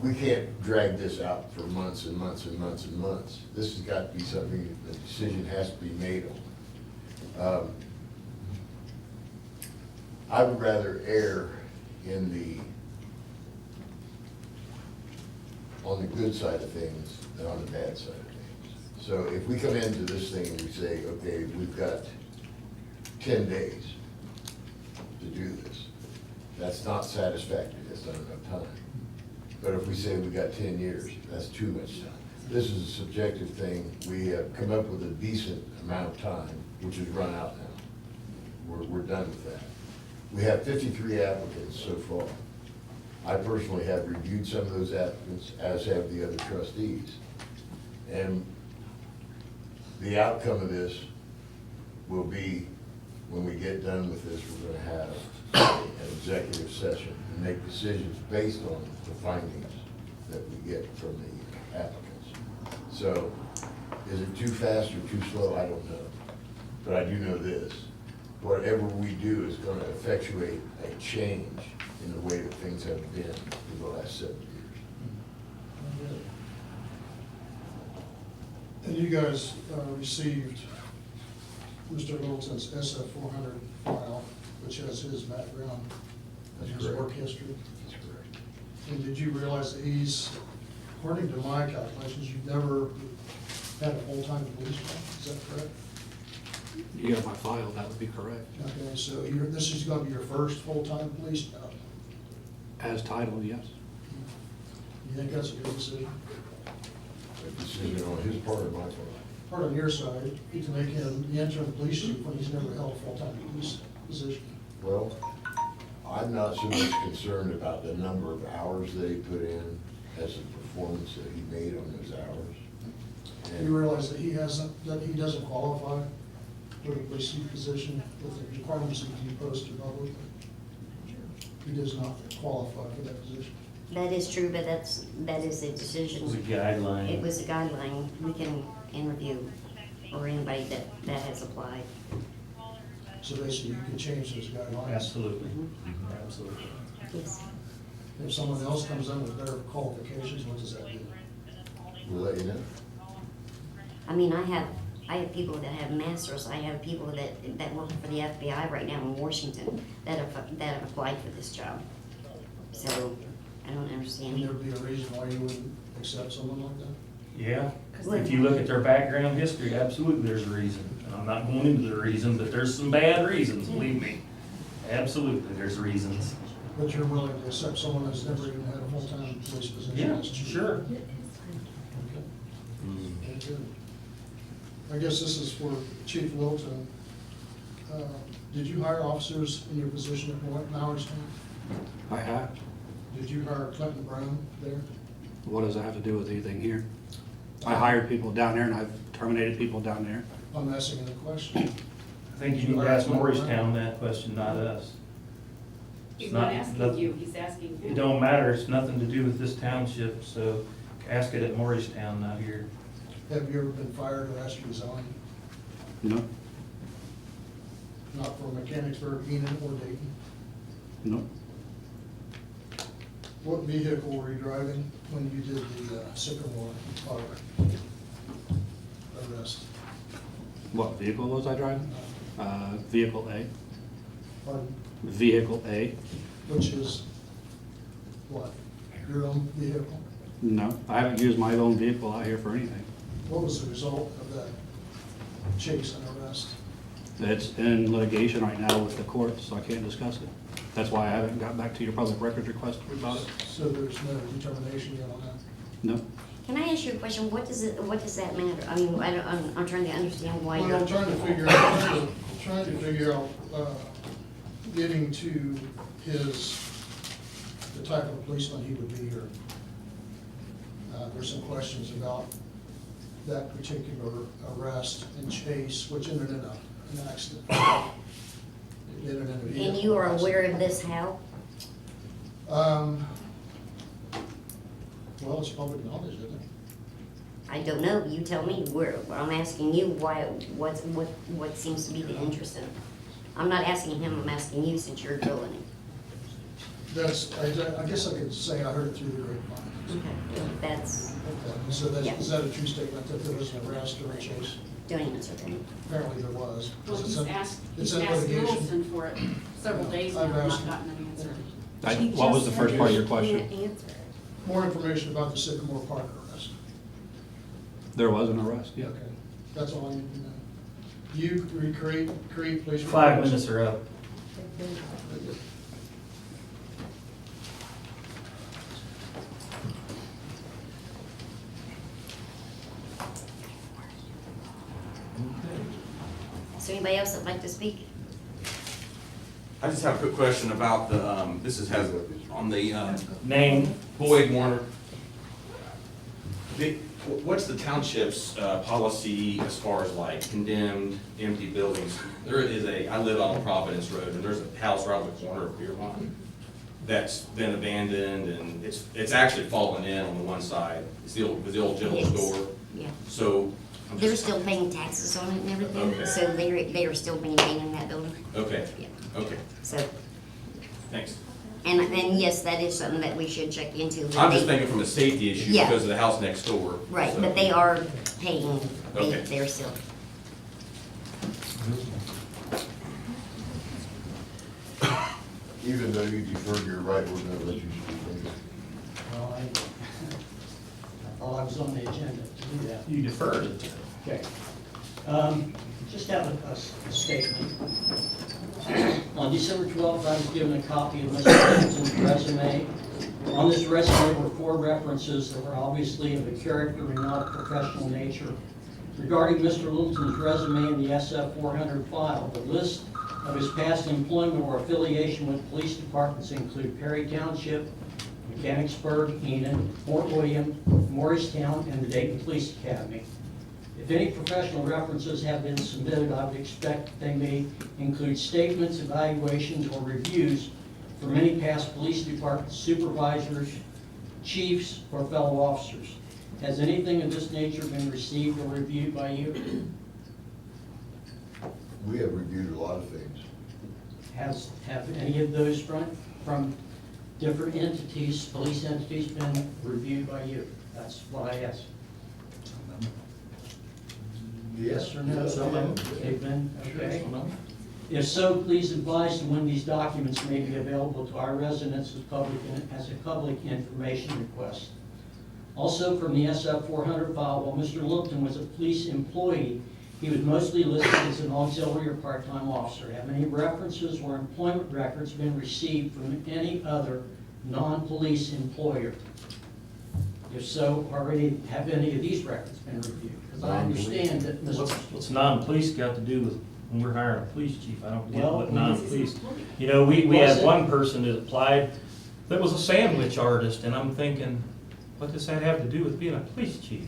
We can't drag this out for months and months and months and months. This has got to be something, the decision has to be made on. I would rather err in on the good side of things than on the bad side of things. So if we come into this thing and we say, okay, we've got 10 days to do this, that's not satisfactory, that's not enough time. But if we say we got 10 years, that's too much time. This is a subjective thing. We have come up with a decent amount of time, which has run out now. We're done with that. We have 53 applicants so far. I personally have reviewed some of those applicants, as have the other trustees. And the outcome of this will be, when we get done with this, we're gonna have an executive session and make decisions based on the findings that we get from the applicants. So, is it too fast or too slow? I don't know. But I do know this, whatever we do is gonna effectuate a change in the way that things have been for the last 7 years. And you guys received Mr. Littleton's SF-400 file, which has his background and That's his correct. work history. That's correct. And did you realize that he's, according to my calculations, you've never had a full-time police job? Is that correct? You got my file, that would be correct. Okay, so this is going to be your first full-time police job. As titled, yes. You think that's a good decision? A decision on his part or my part? Part on your side, you can make him the interim police chief when he's never held a full-time police position. Well, I'm not so much concerned about the number of hours that he put in as the performance that he made on those hours. You realize that he doesn't qualify for the police chief position with the requirements that you posted publicly. He does not qualify for that position. That is true, but that is a decision. It was a guideline. It was a guideline. We can interview or anybody that has applied. So basically, you could change those guidelines. Absolutely, Mm-hmm. absolutely. Yes. If someone else comes in with better qualifications, what does that do? We'll let you know. I mean, I have people that have masters. I have people that work for the FBI right now in Washington that have applied for this job. So I don't understand. And there would be a reason why you wouldn't accept someone like that? Yeah, if you look at their background history, absolutely there's a reason. And I'm not going into the reason, but there's some bad reasons, believe me. Absolutely, there's reasons. But you're willing to accept someone that's never even had a full-time police position? Yeah, as chief? sure. Okay. Very good. I guess this is for Chief Littleton. Did you hire officers in your position at Mallarstown? I have. Did you hire Clinton Brown there? What does that have to do with anything here? I hired people down there and I've terminated people down there. I'm asking the question. I think you need to ask Morristown that question, not us. He's It's not asking nothing- you, he's asking It him. don't matter, it's nothing to do with this township, so ask it at Morristown, not here. Have you ever been fired or asked to resign? No, Not from Mechanicsburg, Enid, or Dayton? no. What vehicle were you driving when you did the Sycamore car arrest? What vehicle was I driving? Vehicle A. Pardon? Vehicle A. Which is what? Your own vehicle? No, I haven't used my own vehicle out here for anything. What was the result of that chase and arrest? It's in litigation right now with the courts, so I can't discuss it. That's why I haven't got back to your public records request about it. So there's no determination yet on that? No. Can I ask you a question? What does that matter? I mean, I'm trying to understand why Well, you're. I'm trying to figure out, getting to the type of policeman he would be here. There's some questions about that particular arrest and chase, which ended in an accident. It ended in a vehicle And you are aware of accident. this how? Well, it's public knowledge, isn't it? I don't know. You tell me. I'm asking you what seems to be the interest in it. I'm not asking him, I'm asking you since you're drilling it. I guess I could say I heard it through the grapevine. Okay, that's, Okay, so Yeah. is that a true statement that there was an arrest or a chase? don't answer that. Apparently there was. Well, It's he's in- asked It's in litigation. Littleton for it several days now, I've and asked not him. gotten an answer. What was the first part of your Can't question? answer. More information about the Sycamore Park arrest. There was an arrest, yeah. Okay, that's all I need to know. You recreate police. 5 reports? minutes are up. Is there anybody else that'd like to speak? I just have a quick question about the, has on the, Name. Boyd Warner. What's the township's, policy as far as like condemned, empty buildings? There is I live on Providence Road, and there's a house right on the corner of Beer Line that's been abandoned, and it's actually fallen in on the one side. It's the old general Yes. store. Yeah. So. I'm They're just- still paying taxes on it and everything, Okay. so they are still maintaining that building. Okay, Yeah. okay, So, thanks. and yes, that is something that we should check into. but I'm just they- thinking from a safety issue Yeah. because of the house next door. Right, so- but they are paying, Okay. they're still. Even though you deferred your right, we're gonna let you speak. Well, I thought I was on the agenda to do that. You deferred it. Okay. Just have a statement. On December 12th, I was given a copy of Mr. Hamilton's resume. On this resume were 4 references that were obviously of a character and not a professional nature. Regarding Mr. Littleton's resume in the SF-400 file, the list of his past employment or affiliation with police departments include Perry Township, Mechanicsburg, Enid, Fort William, Morristown, and the Dayton Police Academy. If any professional references have been submitted, I would expect they may include statements, evaluations, or reviews from any past police department supervisors, chiefs, or fellow officers. Has anything of this nature been received or reviewed by you? We have reviewed a lot of things. Have any of those from different entities, police entities, been reviewed by you? That's what I asked. Yes or no? Some of them. They've been, okay. If so, please advise them when these documents may be available to our residents as a public information request. Also, from the SF-400 file, while Mr. Littleton was a police employee, he was mostly listed as an auxiliary or part-time officer. Have any references or employment records been received from any other non-police employer? If so, have any of these records been reviewed? Because I understand that What's non-police got to do with when we're hiring a police chief? I don't get Well, what non-police. You know, we had one person that applied that was a sandwich artist, and I'm thinking, what does that have to do with being a police chief?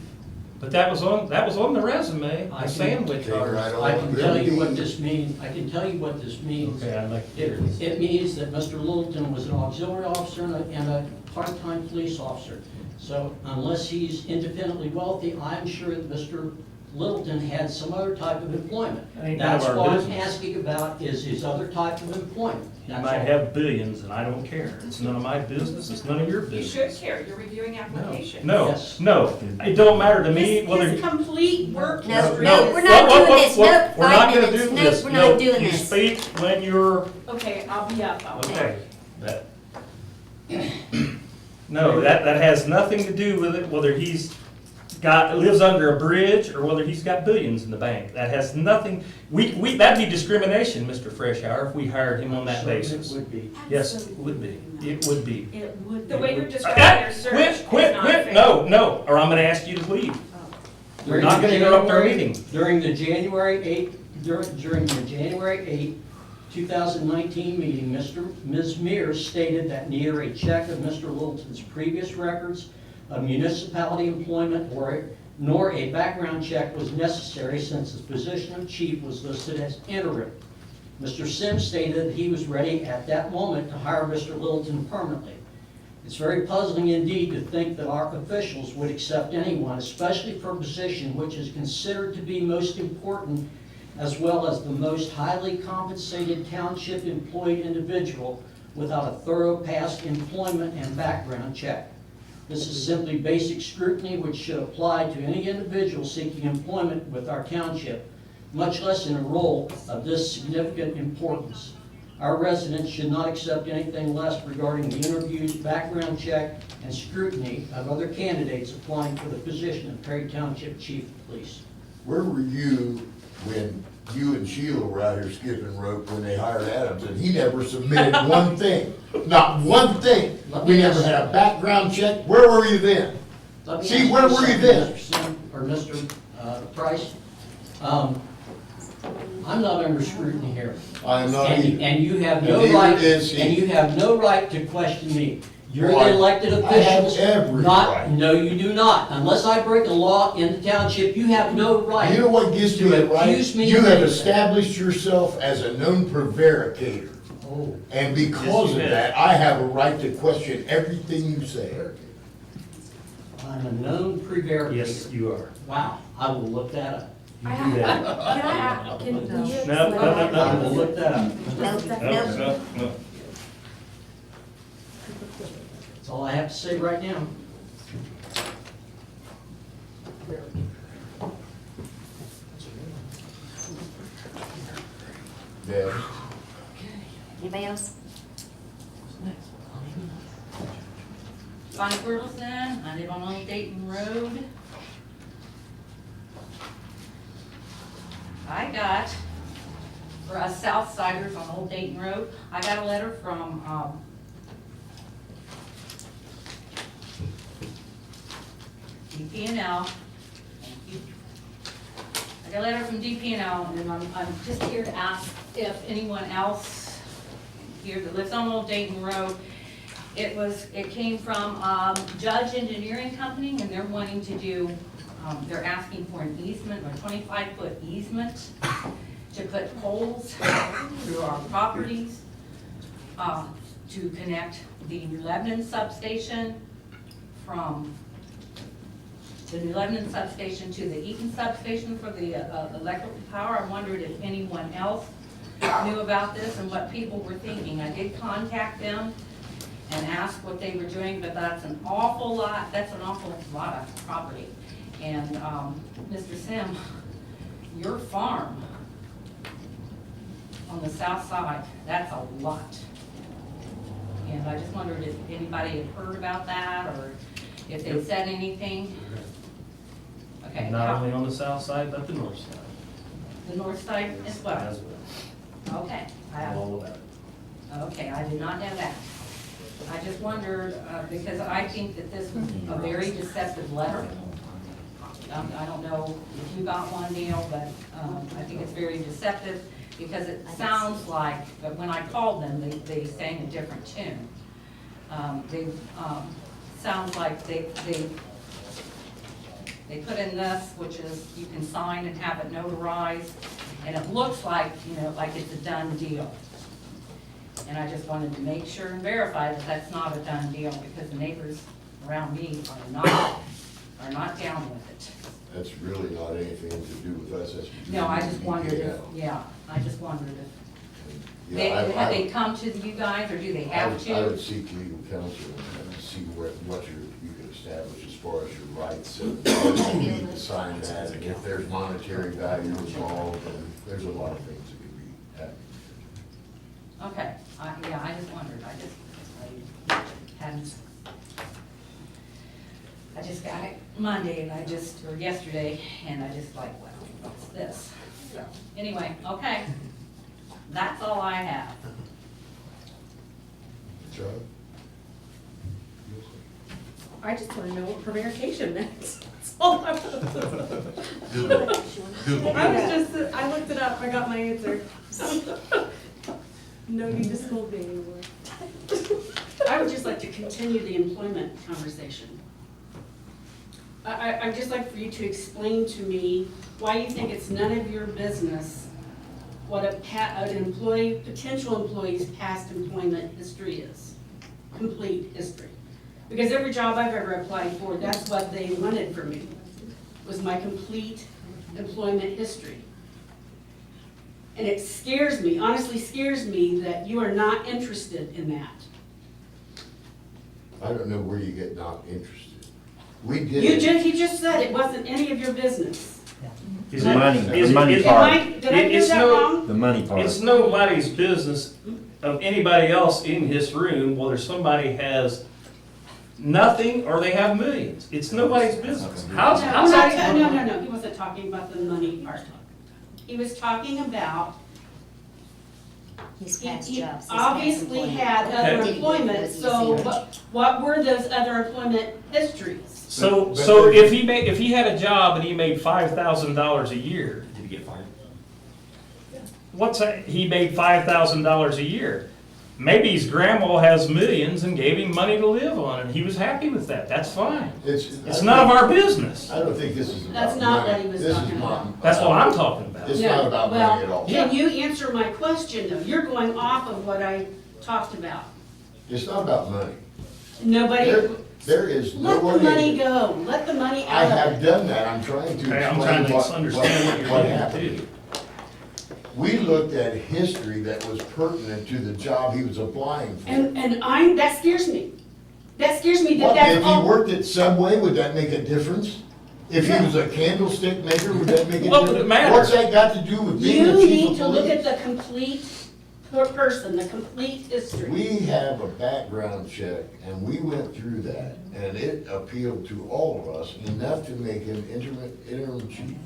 But that was on the resume, a sandwich artist. I can tell you what this means. I can tell you what this means. Okay, I'd like to hear this. It means that Mr. Littleton was an auxiliary officer and a part-time police officer. So unless he's independently wealthy, I'm sure that Mr. Littleton had some other type of employment. Ain't none of That's our what I'm business. asking about, is his other type of employment. You That's might all. have billions and I don't care. It's none of my business, it's none of your You should business. care, you're reviewing applications. No, Yes. no, it don't matter to me whether. His complete work No, history no, is- we're not doing this. Nope, We're not 5 gonna minutes. do Nope, this. we're No, not doing you this. speak when you're, Okay, I'll be up. okay. That. No, that has nothing to do with it, whether lives under a bridge or whether he's got billions in the bank. That has nothing, that'd be discrimination, Mr. Freshour, if we hired him on that basis. It would be. Yes, it would be. It would be. It would, the way you're describing your search is Quit, not fair. no, or I'm gonna ask you to leave. We're not gonna interrupt our meeting. During the January 8, 2019 meeting, Ms. Mears stated that neither a check of Mr. Littleton's previous records of municipality employment nor a background check was necessary since his position of chief was listed as interim. Mr. Sims stated that he was ready at that moment to hire Mr. Littleton permanently. It's very puzzling indeed to think that our officials would accept anyone, especially for a position which is considered to be most important as well as the most highly compensated township employed individual, without a thorough past employment and background check. This is simply basic scrutiny which should apply to any individual seeking employment with our township, much less in a role of this significant importance. Our residents should not accept anything less regarding the interviews, background check, and scrutiny of other candidates applying for the position of Perry Township Chief of Police. Where were you when you and Sheila were out here skipping rope when they hired Adams, and he never submitted one thing? Not one thing. We never had a background check. Where were you then? Let me See, ask where you were you something, then? Mr. Sim, or Mr. Price? I'm not under scrutiny here. I am not either. And you have And no neither right, is he. and you have no right to question me. You're Why? the elected I have officials. every Not, right. no, you do not. Unless I break a law in the township, you have no right. You know what gives me to the right? accuse me You of have anything. established yourself as a known prevaricator. Oh. And because of that, I have a right to question everything you say. I'm a known prevaricator. Yes, you are. Wow, I will look that up. You do that. Can you? No, I will look that up. Nope, No, nope. no. That's all I have to say right now. Deb? Anybody else? Bonnie Burleson, I live on Old Dayton Road. I got, for us Southsiders on Old Dayton Road, I got a letter from, DP&L. Thank you. I got a letter from DP&L, and I'm just here to ask if anyone else here that lives on Old Dayton Road, it came from Judge Engineering Company, and they're wanting to do, they're asking for an easement, a 25-foot easement to put poles through our properties, to connect the New Lebanon substation from the New Lebanon substation to the Eaton substation for the electrical power. I wondered if anyone else knew about this and what people were thinking. I did contact them and ask what they were doing, but that's an awful lot of property. And Mr. Sim, your farm on the south side, that's a lot. And I just wondered if anybody had heard about that, or if they said anything. Okay. Not only on the south side, but the north side The north side as well? as well. Okay. All of that. Okay, I did not know that. I just wondered, because I think that this was a very deceptive letter. I don't know if you got one, Neil, but I think it's very deceptive, because it sounds like, but when I called them, they sang a different tune. Sounds like they put in this, which is you can sign and have it notarized, and it looks like, like it's a done deal. And I just wanted to make sure and verify that that's not a done deal, because the neighbors around me are not down with it. That's really not anything to do with us, that's. No, I just wondered if, Yeah. I just wondered if, Yeah, have they come to you guys, or do they have I would to? seek legal counsel and see what you can establish as far as your rights and whether you need to sign that, and if there's monetary value involved, and there's a lot of things that could be happening. Okay, I just wondered, I just got it Monday, and or yesterday, and I just like, well, what's this? So, anyway, okay, that's all I have. Charlie? I just want to know what prevarication meant. That's all I I looked it up, I got my answer. No need to scold me anymore. I would just like to continue the employment conversation. I'd just like for you to explain to me why you think it's none of your business what an potential employee's past employment history is, complete history. Because every job I've ever applied for, that's what they wanted from me, was my complete employment history. And it scares me, honestly scares me, that you are not interested in that. I don't know where you get not interested. We did. He just said it wasn't any of your business. The money part. Did I hear that wrong? The money part. It's nobody's business of anybody else in this room whether somebody has nothing or they have millions. It's nobody's business. How's that? No, he wasn't talking about the money part. He was talking about, His past he jobs. his past obviously employment. had other Okay. employment, Was he so serious? what were those other employment histories? So if he had a job and he made $5,000 a year, Did he get fired? what's that? He made $5,000 a year. Maybe his grandma has millions and gave him money to live on, and he was happy with that. That's fine. It's none of our business. I don't think this is about That's not money. what he was This is talking not- about. That's what I'm talking about. It's No, not about money at all. Can you answer my question though? You're going off of what I talked about. It's not about money. Nobody, There is no let the way. money go, let the money I out of have it. done that, I'm trying to Okay, I'm explain trying to what understand what you're doing happened. too. We looked at history that was pertinent to the job he was applying for. And that scares me. That scares me that What, that's if he all. worked at Subway, would that make a difference? If he was a candlestick maker, would that make a difference? What would it matter? What's that got to do with being You the chief need of to look at police? the complete person, the complete history. We have a background check, and we went through that, and it appealed to all of us enough to make him interim chief.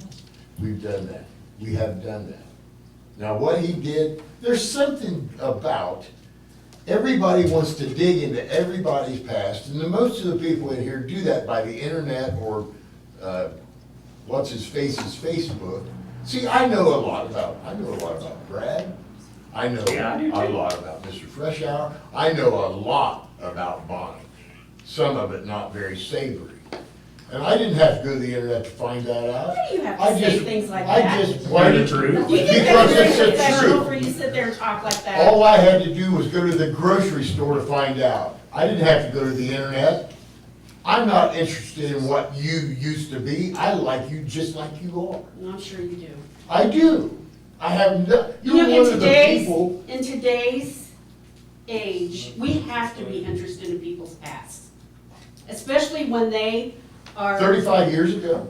We've done that. We have done that. Now, what he did, there's something about, everybody wants to dig into everybody's past, and most of the people in here do that by the internet or, what's-his-face's Facebook. See, I know a lot about Brad. I know Yeah, I do a too. lot about Mr. Freshour. I know a lot about Bonnie. Some of it not very savory. And I didn't have to go to the internet to find that out. Why do you have I to say just- things like I that? just, why Tell did the truth. You think Because that's it's very the professional truth. for you to sit there and talk like that? All I had to do was go to the grocery store to find out. I didn't have to go to the internet. I'm not interested in what you used to be. I like you just like you are. And I'm sure you do. I do. I have no, You you're know, one of the people. in today's age, we have to be interested in people's past. Especially when they are. 35 years ago.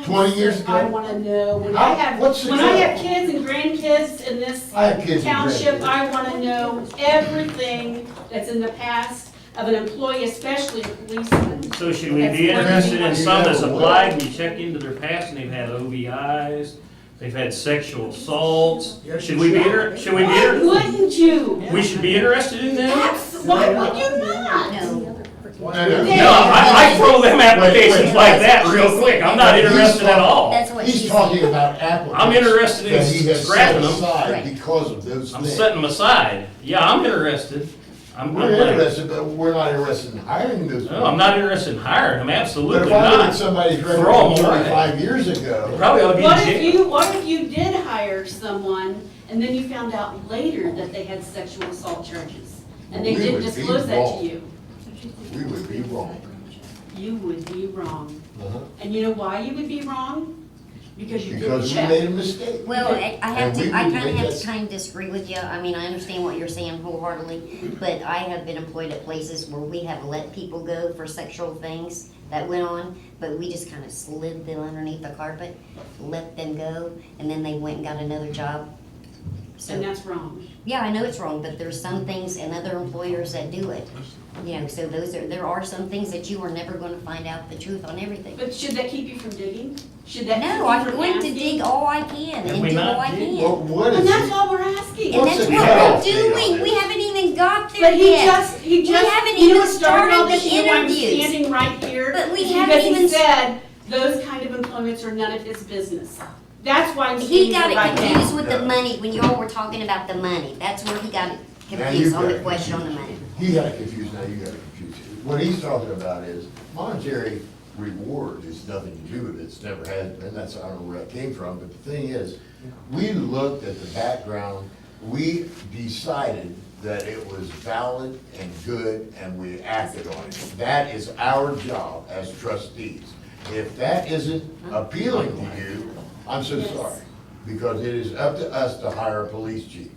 20 years ago? I wanna know, when How- I have, what's the when I have job? kids and grandkids in this I have kids and township, grandkids. I wanna know everything that's in the past of an employee, especially a policeman. So should we That's be what interested we in want. some that's applied, and you check into their past, and they've had OVIs, they've had sexual assaults? Should we be Why wouldn't you? We should be interested in them? Why would you not? No, No, I throw them applications like that real quick, I'm not interested at all. That's what He's she's talking saying. about applicants. I'm interested in that he has set scrapping them. aside Right. because of those I'm things. setting them aside. Yeah, I'm interested. We're interested, but we're not interested in hiring those people. No, I'm not interested in hiring them, But absolutely if I look at not. somebody's record Throw 'em from away. 35 years ago, Probably ought to be in jail. What if you did hire someone and then you found out later that they had sexual assault charges? And they We didn't would be disclose that wrong. to you? we would be wrong. you would be wrong. Uh-huh. And you know why you would be wrong? Because you didn't Because we check. made a mistake. Well, I have And we to, I would kinda make have that- to kind of disagree with you. I mean, I understand what you're saying wholeheartedly, but I have been employed at places where we have let people go for sexual things that went on, but we just kind of slid them underneath the carpet, let them go, and then they went and got another job. So, And that's wrong. yeah, I know it's wrong, but there's some things and other employers that do it. You know, so there are some things that you are never gonna find out the truth on everything. But should that keep you from digging? Should that keep you No, I'm from going to asking? dig all I can Have and we do not all I dig? can. Well, what And is that's it? all we're asking. And What's that's the what cutoff we're date on doing. it? We haven't even got there But he yet. just, We haven't you know even what started all started this, the you know why I'm interviews. standing right here? But we Is haven't because he even- said, those kind of employments are none of his business. That's why I'm He standing got here it right confused now. with the money when y'all were talking about the money. That's where he got it Now confused you on got the it question on the confused. money. He got it confused, now you got it confused. What he's talking about is monetary reward is nothing to do with it, it's never has been, that's, I don't know where that came from, but the thing is, we looked at the background, we decided that it was valid and good, and we acted on it. That is our job as trustees. If that isn't appealing to you, I'm so sorry, because it is up to us to hire a police chief.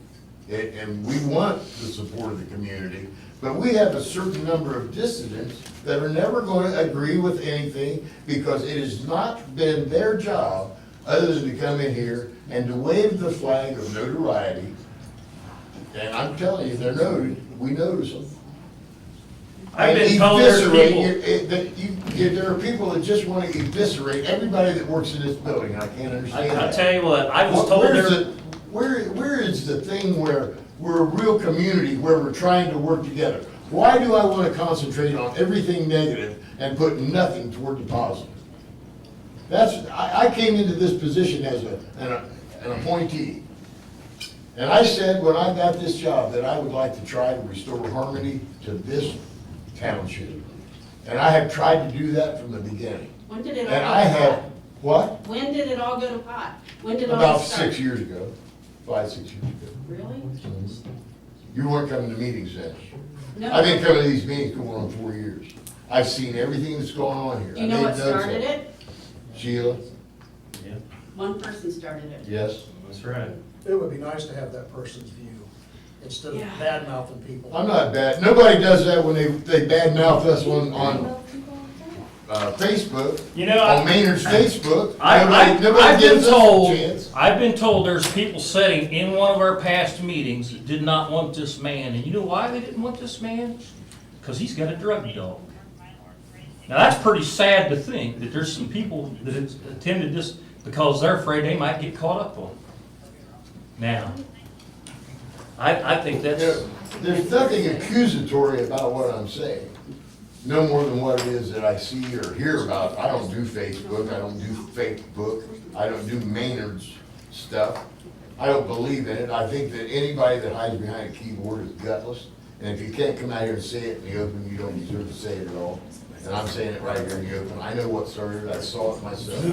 And we want the support of the community, but we have a certain number of dissidents that are never going to agree with anything because it has not been their job other than to come in here and to wave the flag of notoriety. And I'm telling you, they're noted, we notice them. I've And been told there's eviscerate people. there are people that just want to eviscerate everybody that works in this building, I can't understand I'll that. tell you what, I was told Where's there, the- Where is the thing where we're a real community, where we're trying to work together? Why do I want to concentrate on everything negative and put nothing toward the positive? I came into this position as an appointee. And I said when I got this job that I would like to try to restore harmony to this township. And I have tried to do that from the beginning. When did it all And go I to have, pot? what? When did it all go to pot? When did all About this start? 6 years ago, 5, 6 years ago. Really? You weren't coming to meetings then. No. I've been coming to these meetings going on 4 years. I've seen everything that's going on here. Do you I know made what notes of started it? Sheila, One person started it. yes. that's right. It would be nice to have that person's view, instead of Yeah. bad mouthing people. I'm not bad, nobody does that when they badmouth us on Facebook, You know, on Maynard's Facebook. I've Nobody been gives us told, a chance. I've been told there's people sitting in one of our past meetings that did not want this man, and you know why they didn't want this man? Because he's got a drug dog. Now, that's pretty sad to think that there's some people that have attended this because they're afraid they might get caught up on. Now, I think that's, There's nothing accusatory about what I'm saying. No more than what it is that I see or hear about. I don't do Facebook, I don't do Facebook, I don't do Maynard's stuff. I don't believe in it. I think that anybody that hides behind a keyboard is gutless. And if you can't come out here and say it in the open, you don't deserve to say it at all. And I'm saying it right here in the open. I know what started it, I saw it myself.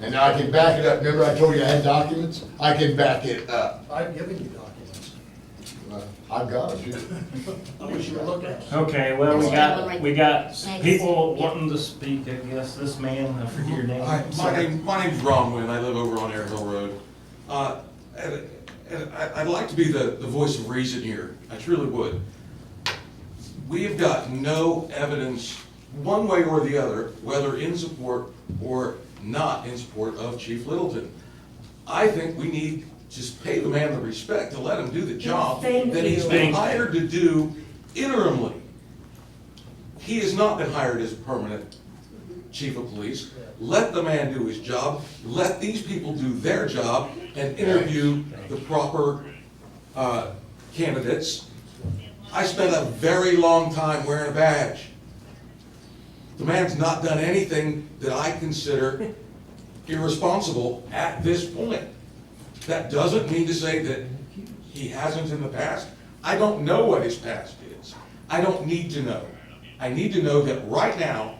And now I can back it up. Remember I told you I had documents? I can back it up. I've given you documents. I've got it, too. I wish you would look at it. okay, well, we got Next. people wanting to speak, I guess. This man, I forget your name. Hi, my name's Ron Wynn, I live over on Air Hill Road. And I'd like to be the voice of reason here, I truly would. We have got no evidence, one way or the other, whether in support or not in support of Chief Littleton. I think we need to just pay the man the respect to let him do the job Thank that he's you. been hired to do interimly. He has not been hired as a permanent chief of police. Let the man do his job, let these people do their job and interview the proper candidates. I spent a very long time wearing a badge. The man's not done anything that I consider irresponsible at this point. That doesn't mean to say that he hasn't in the past. I don't know what his past is. I don't need to know. I need to know that right now,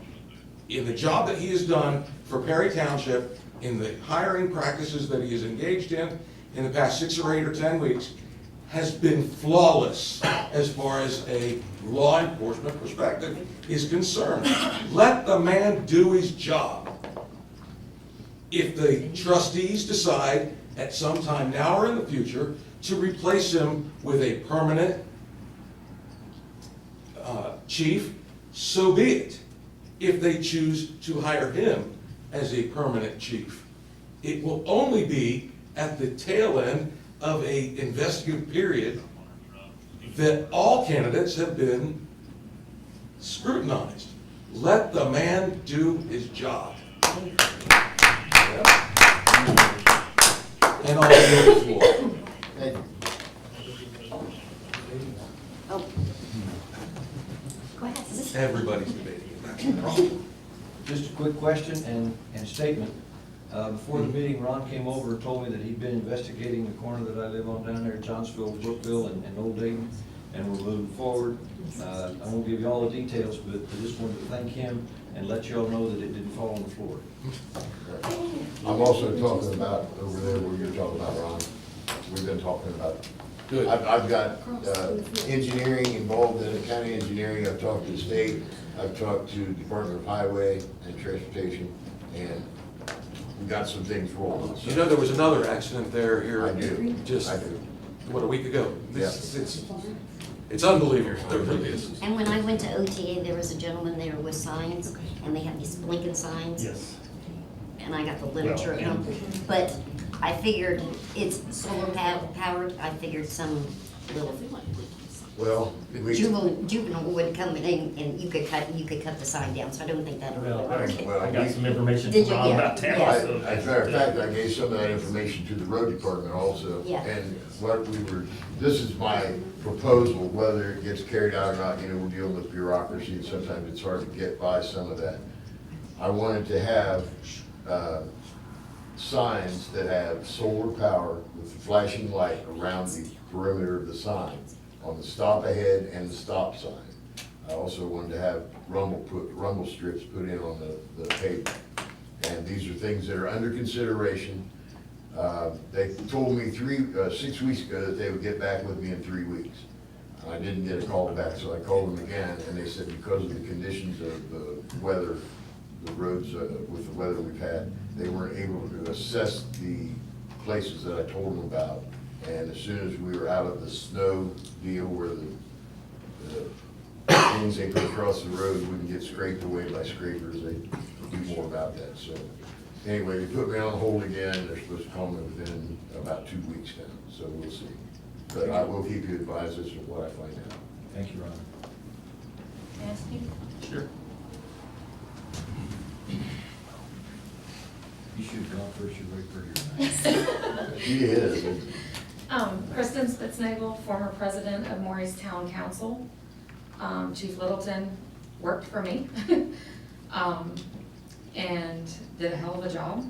in the job that he has done for Perry Township, in the hiring practices that he has engaged in the past 6 or 8 or 10 weeks, has been flawless as far as a law enforcement perspective is concerned. Let the man do his job. If the trustees decide at some time now or in the future to replace him with a permanent chief, so be it. If they choose to hire him as a permanent chief, it will only be at the tail end of a investigative period that all candidates have been scrutinized. Let the man do his job. And I'll yield the floor. Thank you. Oh. Go ahead. Everybody's debating it, that's the problem. Just a quick question and statement. Before the meeting, Ron came over and told me that he'd been investigating the corner that I live on down there in Johnsville, Brookville, and Old Dayton, and we're moving forward. I won't give you all the details, but I just wanted to thank him and let you all know that it didn't fall on the floor. I'm also talking about, over there where you're talking about, Ron, we've been talking about. Good. I've got engineering involved in it, county engineering, I've talked to the state, I've talked to Department of Highway and Transportation, and we've got some things rolling. You know, there was another accident there here. I do. Just, I do. what, a week ago? Yeah. It's unbelievable, there really is. And when I went to OTA, there was a gentleman there with signs, and they had these blinking signs. Yes. And I got the literature of them, but I figured it's solar powered, I figured some little Well, we. juvenile would come in and you could cut the sign down, so I don't think that'll really work. Well, I got some information Did from you? Ron Yeah. about town, Yeah. so. As a matter of fact, I gave some of that information to the road department also. Yeah. And what this is my proposal, whether it gets carried out or not, we're dealing with bureaucracy, and sometimes it's hard to get by some of that. I wanted to have, signs that have solar power with flashing light around the perimeter of the sign, on the stop ahead and the stop sign. I also wanted to have rumble strips put in on the pavement. And these are things that are under consideration. They told me 6 weeks ago that they would get back with me in 3 weeks. I didn't get a call back, so I called them again, and they said because of the conditions of the weather, the roads, with the weather we've had, they weren't able to assess the places that I told them about. And as soon as we were out of the snow deal where the things they put across the road wouldn't get scraped away by scrapers, they do more about that. So anyway, they put me on hold again. They're supposed to call me within about 2 weeks now, so we'll see. But I will keep you advised as to what I find out. Thank you, Ron. Can I ask you? Sure. You should have gone first, you're way prettier. She is. Kristen Spitznagel, former president of Morristown Council. Chief Littleton worked for me and did a hell of a job.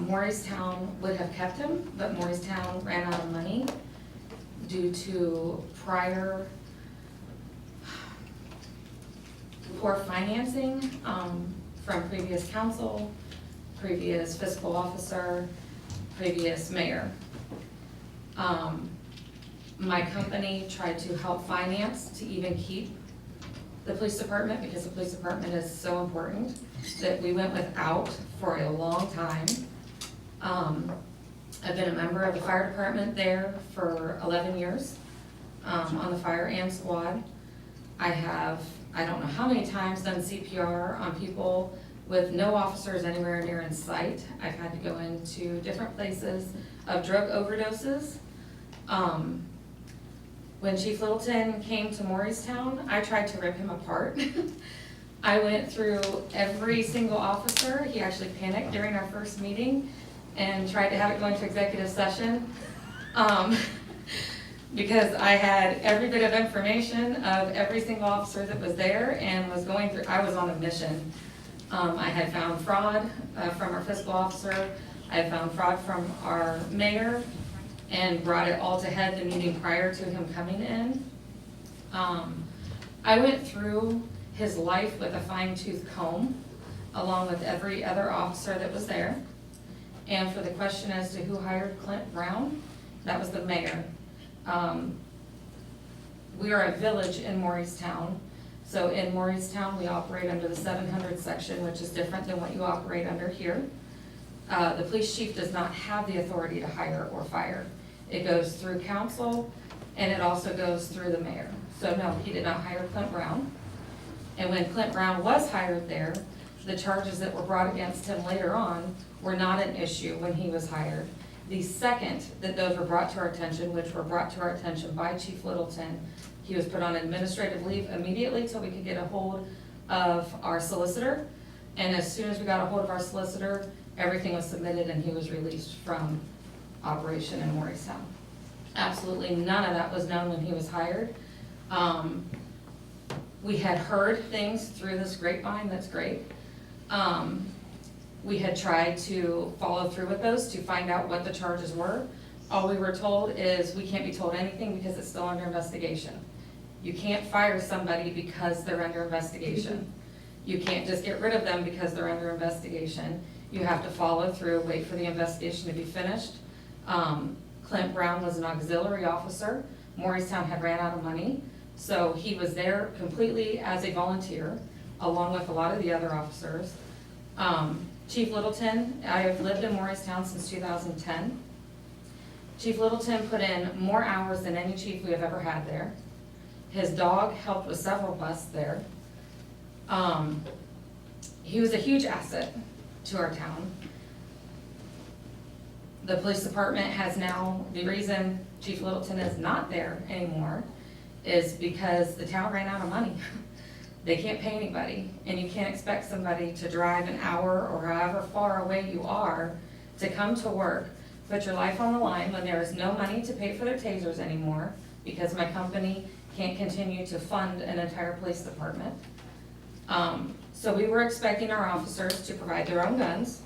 Morristown would have kept him, but Morristown ran out of money due to prior poor financing from previous council, previous fiscal officer, previous mayor. My company tried to help finance to even keep the police department because the police department is so important that we went without for a long time. I've been a member of the fire department there for 11 years on the fire and squad. I have, I don't know how many times, done CPR on people with no officers anywhere near in sight. I've had to go into different places of drug overdoses. When Chief Littleton came to Morristown, I tried to rip him apart. I went through every single officer. He actually panicked during our first meeting and tried to have it go into executive session. Because I had every bit of information of every single officer that was there and was going through, I was on a mission. I had found fraud from our fiscal officer. I had found fraud from our mayor and brought it all to head the meeting prior to him coming in. I went through his life with a fine-tooth comb, along with every other officer that was there. And for the question as to who hired Clint Brown, that was the mayor. We are a village in Morristown. So in Morristown, we operate under the 700 section, which is different than what you operate under here. The police chief does not have the authority to hire or fire. It goes through council, and it also goes through the mayor. So no, he did not hire Clint Brown. And when Clint Brown was hired there, the charges that were brought against him later on were not an issue when he was hired. The second that those were brought to our attention, which were brought to our attention by Chief Littleton, he was put on administrative leave immediately till we could get a hold of our solicitor. And as soon as we got a hold of our solicitor, everything was submitted and he was released from operation in Morristown. Absolutely none of that was known when he was hired. We had heard things through this grapevine, that's great. We had tried to follow through with those to find out what the charges were. All we were told is we can't be told anything because it's still under investigation. You can't fire somebody because they're under investigation. You can't just get rid of them because they're under investigation. You have to follow through, wait for the investigation to be finished. Clint Brown was an auxiliary officer. Morristown had ran out of money, so he was there completely as a volunteer, along with a lot of the other officers. Chief Littleton, I have lived in Morristown since 2010. Chief Littleton put in more hours than any chief we have ever had there. His dog helped with several busts there. He was a huge asset to our town. The police department has now, the reason Chief Littleton is not there anymore is because the town ran out of money. They can't pay anybody, and you can't expect somebody to drive an hour or however far away you are to come to work, put your life on the line when there is no money to pay for their tasers anymore because my company can't continue to fund an entire police department. So we were expecting our officers to provide their own guns,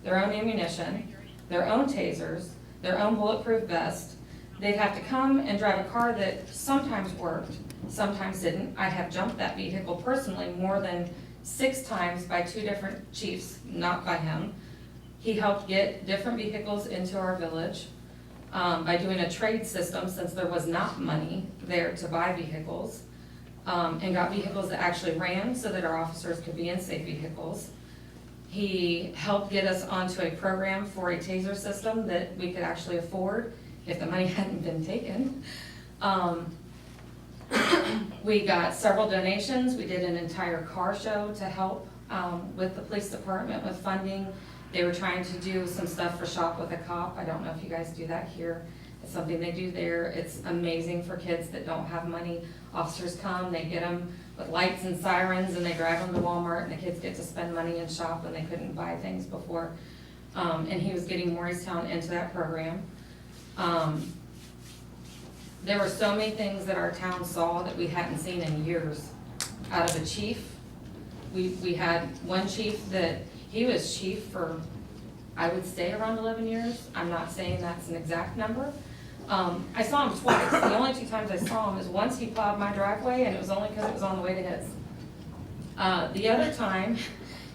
their own ammunition, their own tasers, their own bulletproof vest. They'd have to come and drive a car that sometimes worked, sometimes didn't. I have jumped that vehicle personally more than 6 times by 2 different chiefs, not by him. He helped get different vehicles into our village by doing a trade system since there was not money there to buy vehicles, and got vehicles that actually ran so that our officers could be in safe vehicles. He helped get us onto a program for a taser system that we could actually afford if the money hadn't been taken. We got several donations. We did an entire car show to help with the police department with funding. They were trying to do some stuff for Shop with a Cop. I don't know if you guys do that here. It's something they do there. It's amazing for kids that don't have money. Officers come, they get them with lights and sirens, and they drive them to Walmart, and the kids get to spend money and shop when they couldn't buy things before. And he was getting Morristown into that program. There were so many things that our town saw that we hadn't seen in years out of a chief. We had one chief that, he was chief for, I would say, around 11 years. I'm not saying that's an exact number. I saw him twice. The only 2 times I saw him is once he plowed my driveway, and it was only because it was on the way to his. The other time,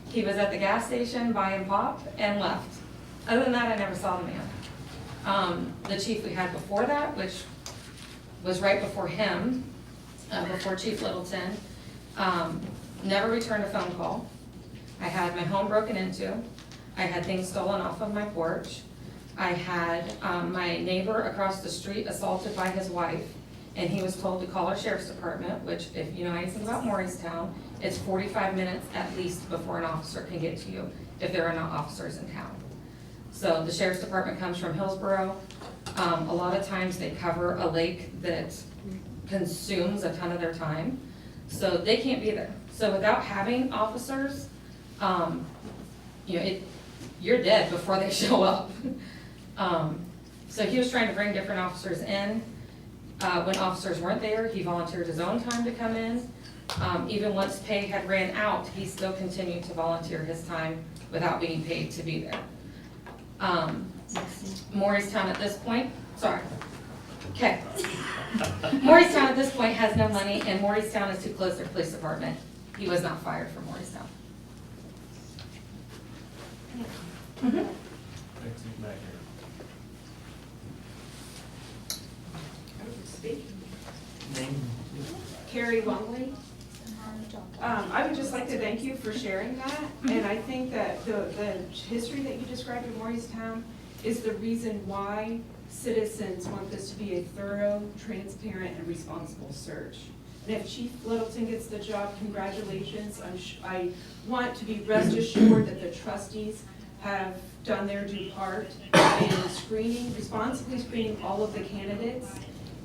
he was at the gas station buying pop and left. Other than that, I never saw the man. The chief we had before that, which was right before him, before Chief Littleton, never returned a phone call. I had my home broken into. I had things stolen off of my porch. I had my neighbor across the street assaulted by his wife, and he was told to call our sheriff's department, which, if you know anything about Morristown, it's 45 minutes at least before an officer can get to you if there are not officers in town. So the sheriff's department comes from Hillsborough. A lot of times they cover a lake that consumes a ton of their time, so they can't be there. So without having officers, you're dead before they show up. So he was trying to bring different officers in. When officers weren't there, he volunteered his own time to come in. Even once pay had ran out, he still continued to volunteer his time without being paid to be there. Morristown at this point, sorry. Okay. Morristown at this point has no money, and Morristown is to close their police department. He was not fired from Morristown. Carrie Longley. I would just like to thank you for sharing that, and I think that the history that you described in Morristown is the reason why citizens want this to be a thorough, transparent, and responsible search. And if Chief Littleton gets the job, congratulations. I want to be rest assured that the trustees have done their due part in screening, responsibly screening all of the candidates,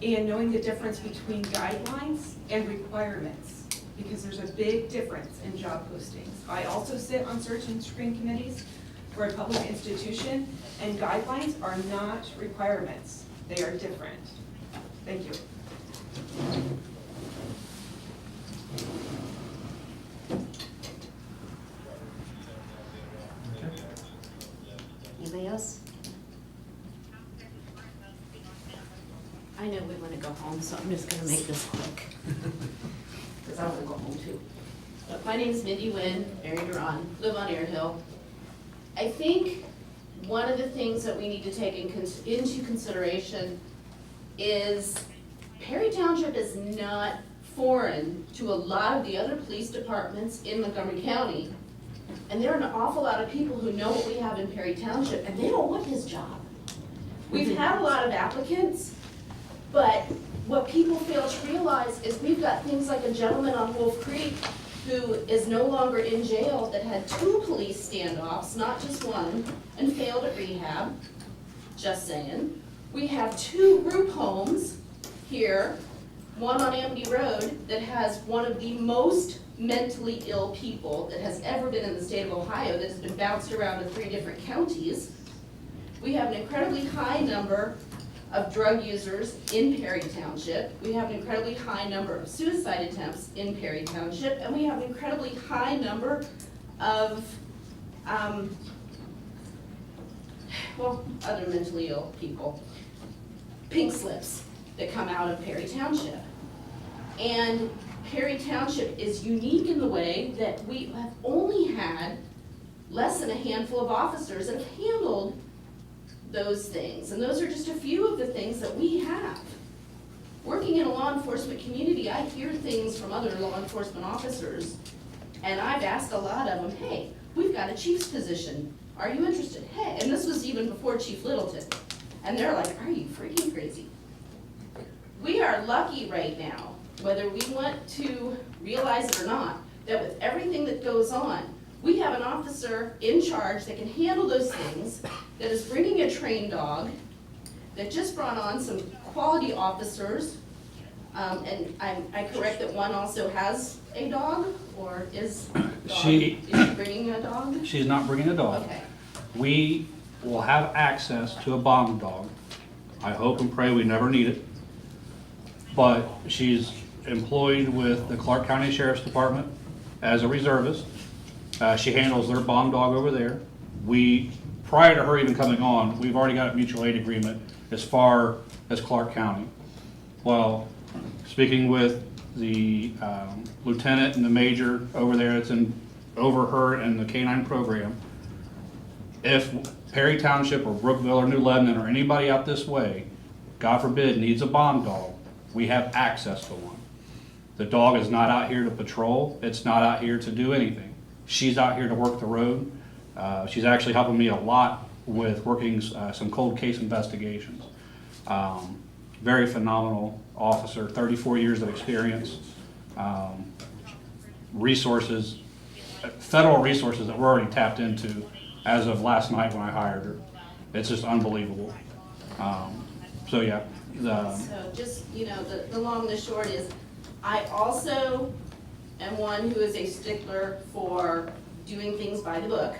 and knowing the difference between guidelines and requirements, because there's a big difference in job postings. I also sit on search and screen committees for a public institution, and guidelines are not requirements. They are different. Thank you. Anybody else? I know we want to go home, so I'm just gonna make this quick. Because I want to go home too. My name is Mindy Wynn, married to Ron, live on Air Hill. I think one of the things that we need to take into consideration is Perry Township is not foreign to a lot of the other police departments in Montgomery County. And there are an awful lot of people who know what we have in Perry Township, and they don't want his job. We've had a lot of applicants, but what people fail to realize is we've got things like a gentleman on Wolf Creek who is no longer in jail that had 2 police standoffs, not just one, and failed at rehab. Just saying. We have 2 group homes here, one on Amity Road that has one of the most mentally ill people that has ever been in the state of Ohio that has been bounced around to 3 different counties. We have an incredibly high number of drug users in Perry Township. We have an incredibly high number of suicide attempts in Perry Township, and we have an incredibly high number of, other mentally ill people. Pink slips that come out of Perry Township. And Perry Township is unique in the way that we have only had less than a handful of officers that have handled those things. And those are just a few of the things that we have. Working in a law enforcement community, I hear things from other law enforcement officers, and I've asked a lot of them, hey, we've got a chief's position. Are you interested? Hey, and this was even before Chief Littleton. And they're like, are you freaking crazy? We are lucky right now, whether we want to realize it or not, that with everything that goes on, we have an officer in charge that can handle those things, that is bringing a trained dog, that just brought on some quality officers, and I correct that one also has a dog, or is she bringing a dog? She's not bringing a dog. Okay. We will have access to a bomb dog. I hope and pray we never need it. But she's employed with the Clark County Sheriff's Department as a reservist. She handles their bomb dog over there. Prior to her even coming on, we've already got a mutual aid agreement as far as Clark County. Well, speaking with the lieutenant and the major over there that's over her and the K-9 program, if Perry Township or Brookville or New Lebanon or anybody out this way, God forbid, needs a bomb dog, we have access to one. The dog is not out here to patrol. It's not out here to do anything. She's out here to work the road. She's actually helping me a lot with working some cold case investigations. Very phenomenal officer, 34 years of experience. Resources, federal resources that we're already tapped into as of last night when I hired her. It's just unbelievable. So yeah. So just, the long and the short is, I also am one who is a stickler for doing things by the book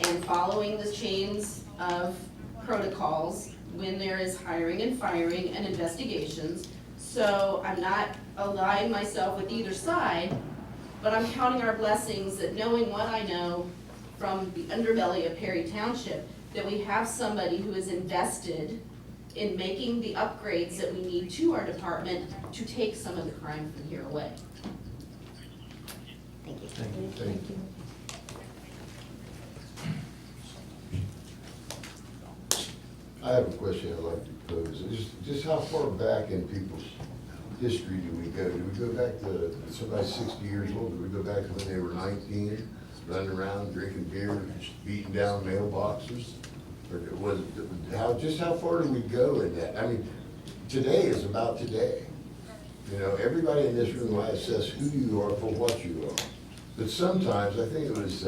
and following the chains of protocols when there is hiring and firing and investigations. So I'm not allying myself with either side, but I'm counting our blessings that knowing what I know from the underbelly of Perry Township, that we have somebody who is invested in making the upgrades that we need to our department to take some of the crime from here away. Thank you. Thank you. Thank you. I have a question I'd like to pose. Just how far back in people's history do we go? Do we go back to somebody 60 years old? Do we go back to when they were 19, running around drinking beer, beating down mailboxes? Or was it, just how far do we go in that? I mean, today is about today. You know, everybody in this room, I assess who you are for what you are. But sometimes, I think it was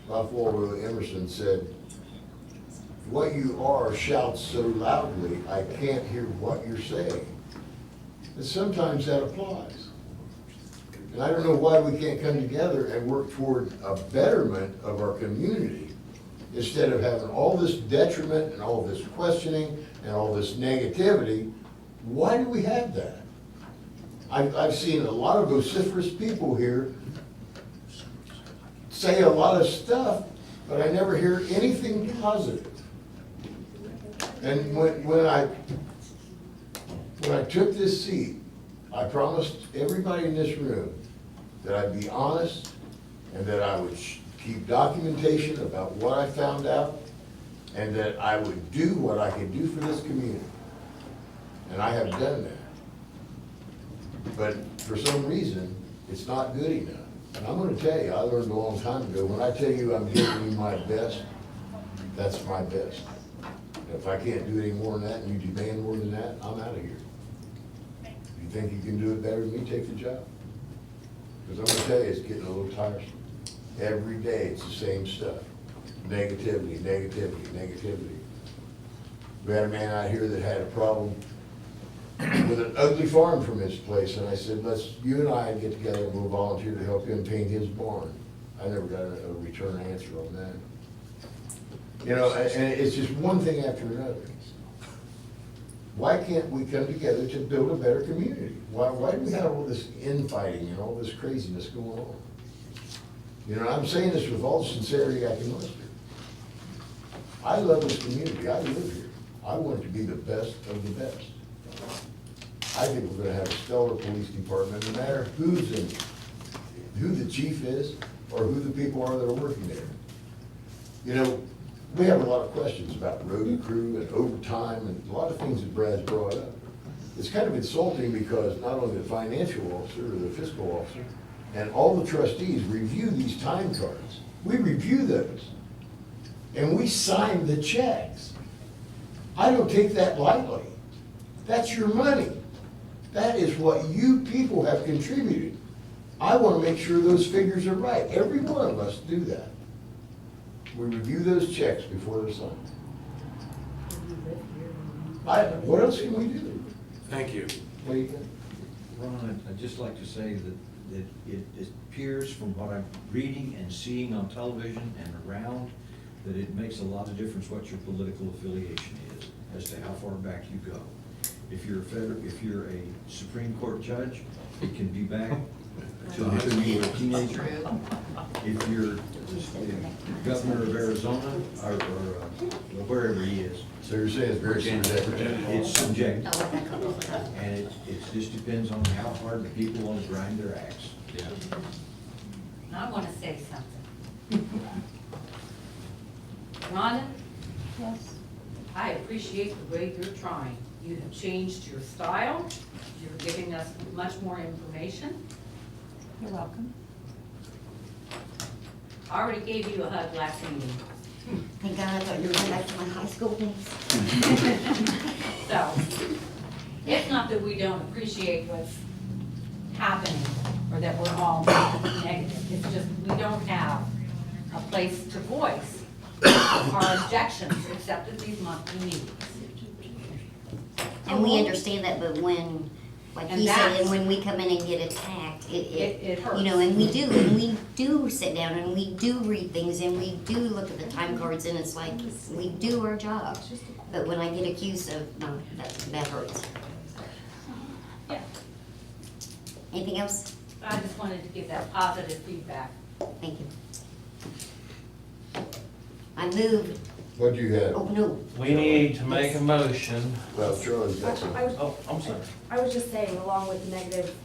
Ralph Waldo Emerson said, what you are shouts so loudly, I can't hear what you're saying. And sometimes that applies. And I don't know why we can't come together and work toward a betterment of our community instead of having all this detriment and all this questioning and all this negativity. Why do we have that? I've seen a lot of vociferous people here say a lot of stuff, but I never hear anything positive. And when I took this seat, I promised everybody in this room that I'd be honest and that I would keep documentation about what I found out and that I would do what I could do for this community. And I have done that. But for some reason, it's not good enough. And I'm gonna tell you, I learned a long time ago, when I tell you I'm giving you my best, that's my best. If I can't do any more than that and you demand more than that, I'm out of here. If you think you can do it better than me, take the job. Because I'm gonna tell you, it's getting a little tiresome. Every day, it's the same stuff. Negativity, negativity, negativity. We had a man out here that had a problem with an ugly farm from his place, and I said, you and I get together and we'll volunteer to help him paint his barn. I never got a return answer on that. You know, and it's just one thing after another. Why can't we come together to build a better community? Why do we have all this infighting and all this craziness going on? You know, I'm saying this with all the sincerity I can muster. I love this community. I live here. I want it to be the best of the best. I think we're gonna have a stellar police department, no matter who the chief is or who the people are that are working there. You know, we have a lot of questions about road crew and overtime and a lot of things that Brad's brought up. It's kind of insulting because not only the financial officer or the fiscal officer and all the trustees review these time cards. We review those and we sign the checks. I don't take that lightly. That's your money. That is what you people have contributed. I want to make sure those figures are right. Every one of us do that. We review those checks before they're signed. What else can we do? Thank you. Well, Ron, I'd just like to say that it appears from what I'm reading and seeing on television and around, that it makes a lot of difference what your political affiliation is, as to how far back you go. If you're a Supreme Court judge, it can be back to until you were a teenager. If you're governor of Arizona, or wherever he is. So you're saying it's very subjective? It's subjective. And it just depends on how hard the people want to grind their axe. Yeah. I want to say something. Rhonda, Yes. I appreciate the way you're trying. You have changed your style. You're giving us much more information. You're welcome. I already gave you a hug last meeting. Thank God, I thought you were going back to my high school days. So, it's not that we don't appreciate what's happening or that we're all negative. It's just we don't have a place to voice our objections except at these monthly meetings. And we understand that, but when, like And he said, that's- and when we come in and get attacked, It hurts. you know, and we do sit down and we do read things and we do look at the time cards and it's like, we do our job. But when I get accused of, no, that hurts. Yeah. Anything else? I just wanted to give that positive feedback. Thank you. I moved. What do you have? Oh, no. We need to make a motion. Well, Charlie's got some. Oh, I'm sorry. I was just saying, along with the negative,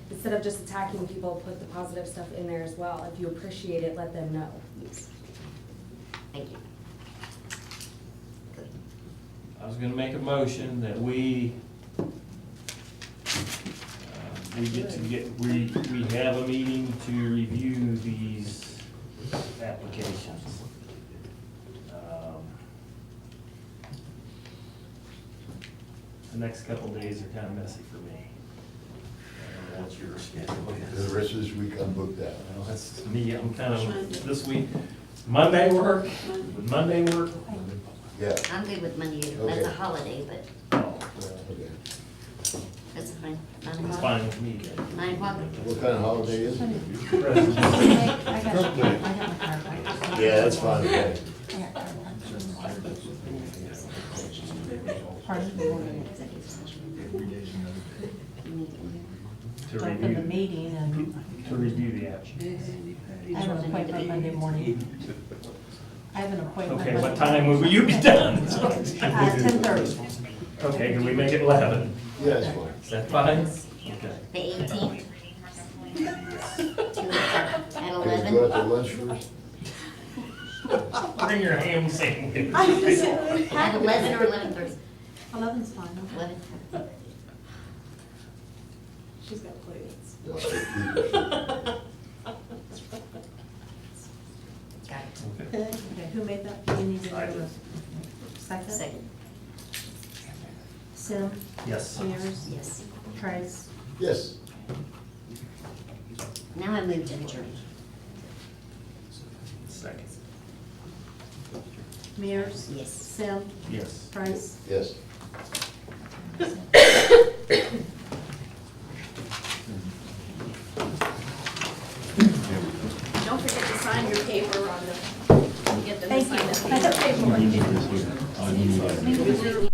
instead of just attacking people, put the positive stuff in there as well. If you appreciate it, let them know. Yes. Thank you. I was gonna make a motion that we we have a meeting to review these applications. The next couple days are kind of messy for me. I don't know what your schedule is. The rest of this week I'm booked out. Well, that's me, I'm kind of, this week, Monday work, would Monday work? Yeah. I'm good with Monday, that's Okay. a holiday, but Oh, Okay. that's fine. 9 it's o'clock? fine with me. 9 o'clock? What kind of holiday is it? I got my card. Yeah, that's fine, okay. Pardon me. To Jump in the review, meeting and to review the application. I have an appointment Monday morning. I have an appointment. Okay, what Monday time morning. will you be done? 10:30. Okay, can we make it 11? Yeah, that's fine. Is that fine? Okay. The 18th? 2 at Can we 11? go out to lunch first? Bring your ham sandwich. At 11 or 11:30? 11's fine. 11? She's got plates. Well, I Got it. Okay, who made that? You need to I know did. the second? Second. Sim, Yes. Mears, Yes. Price. Yes. Now I move to adjourn. Second. Mears. Yes. Sim, Yes. Price. Yes. Don't forget to sign your paper on the, get them to Thank sign you. that paper. I have paperwork.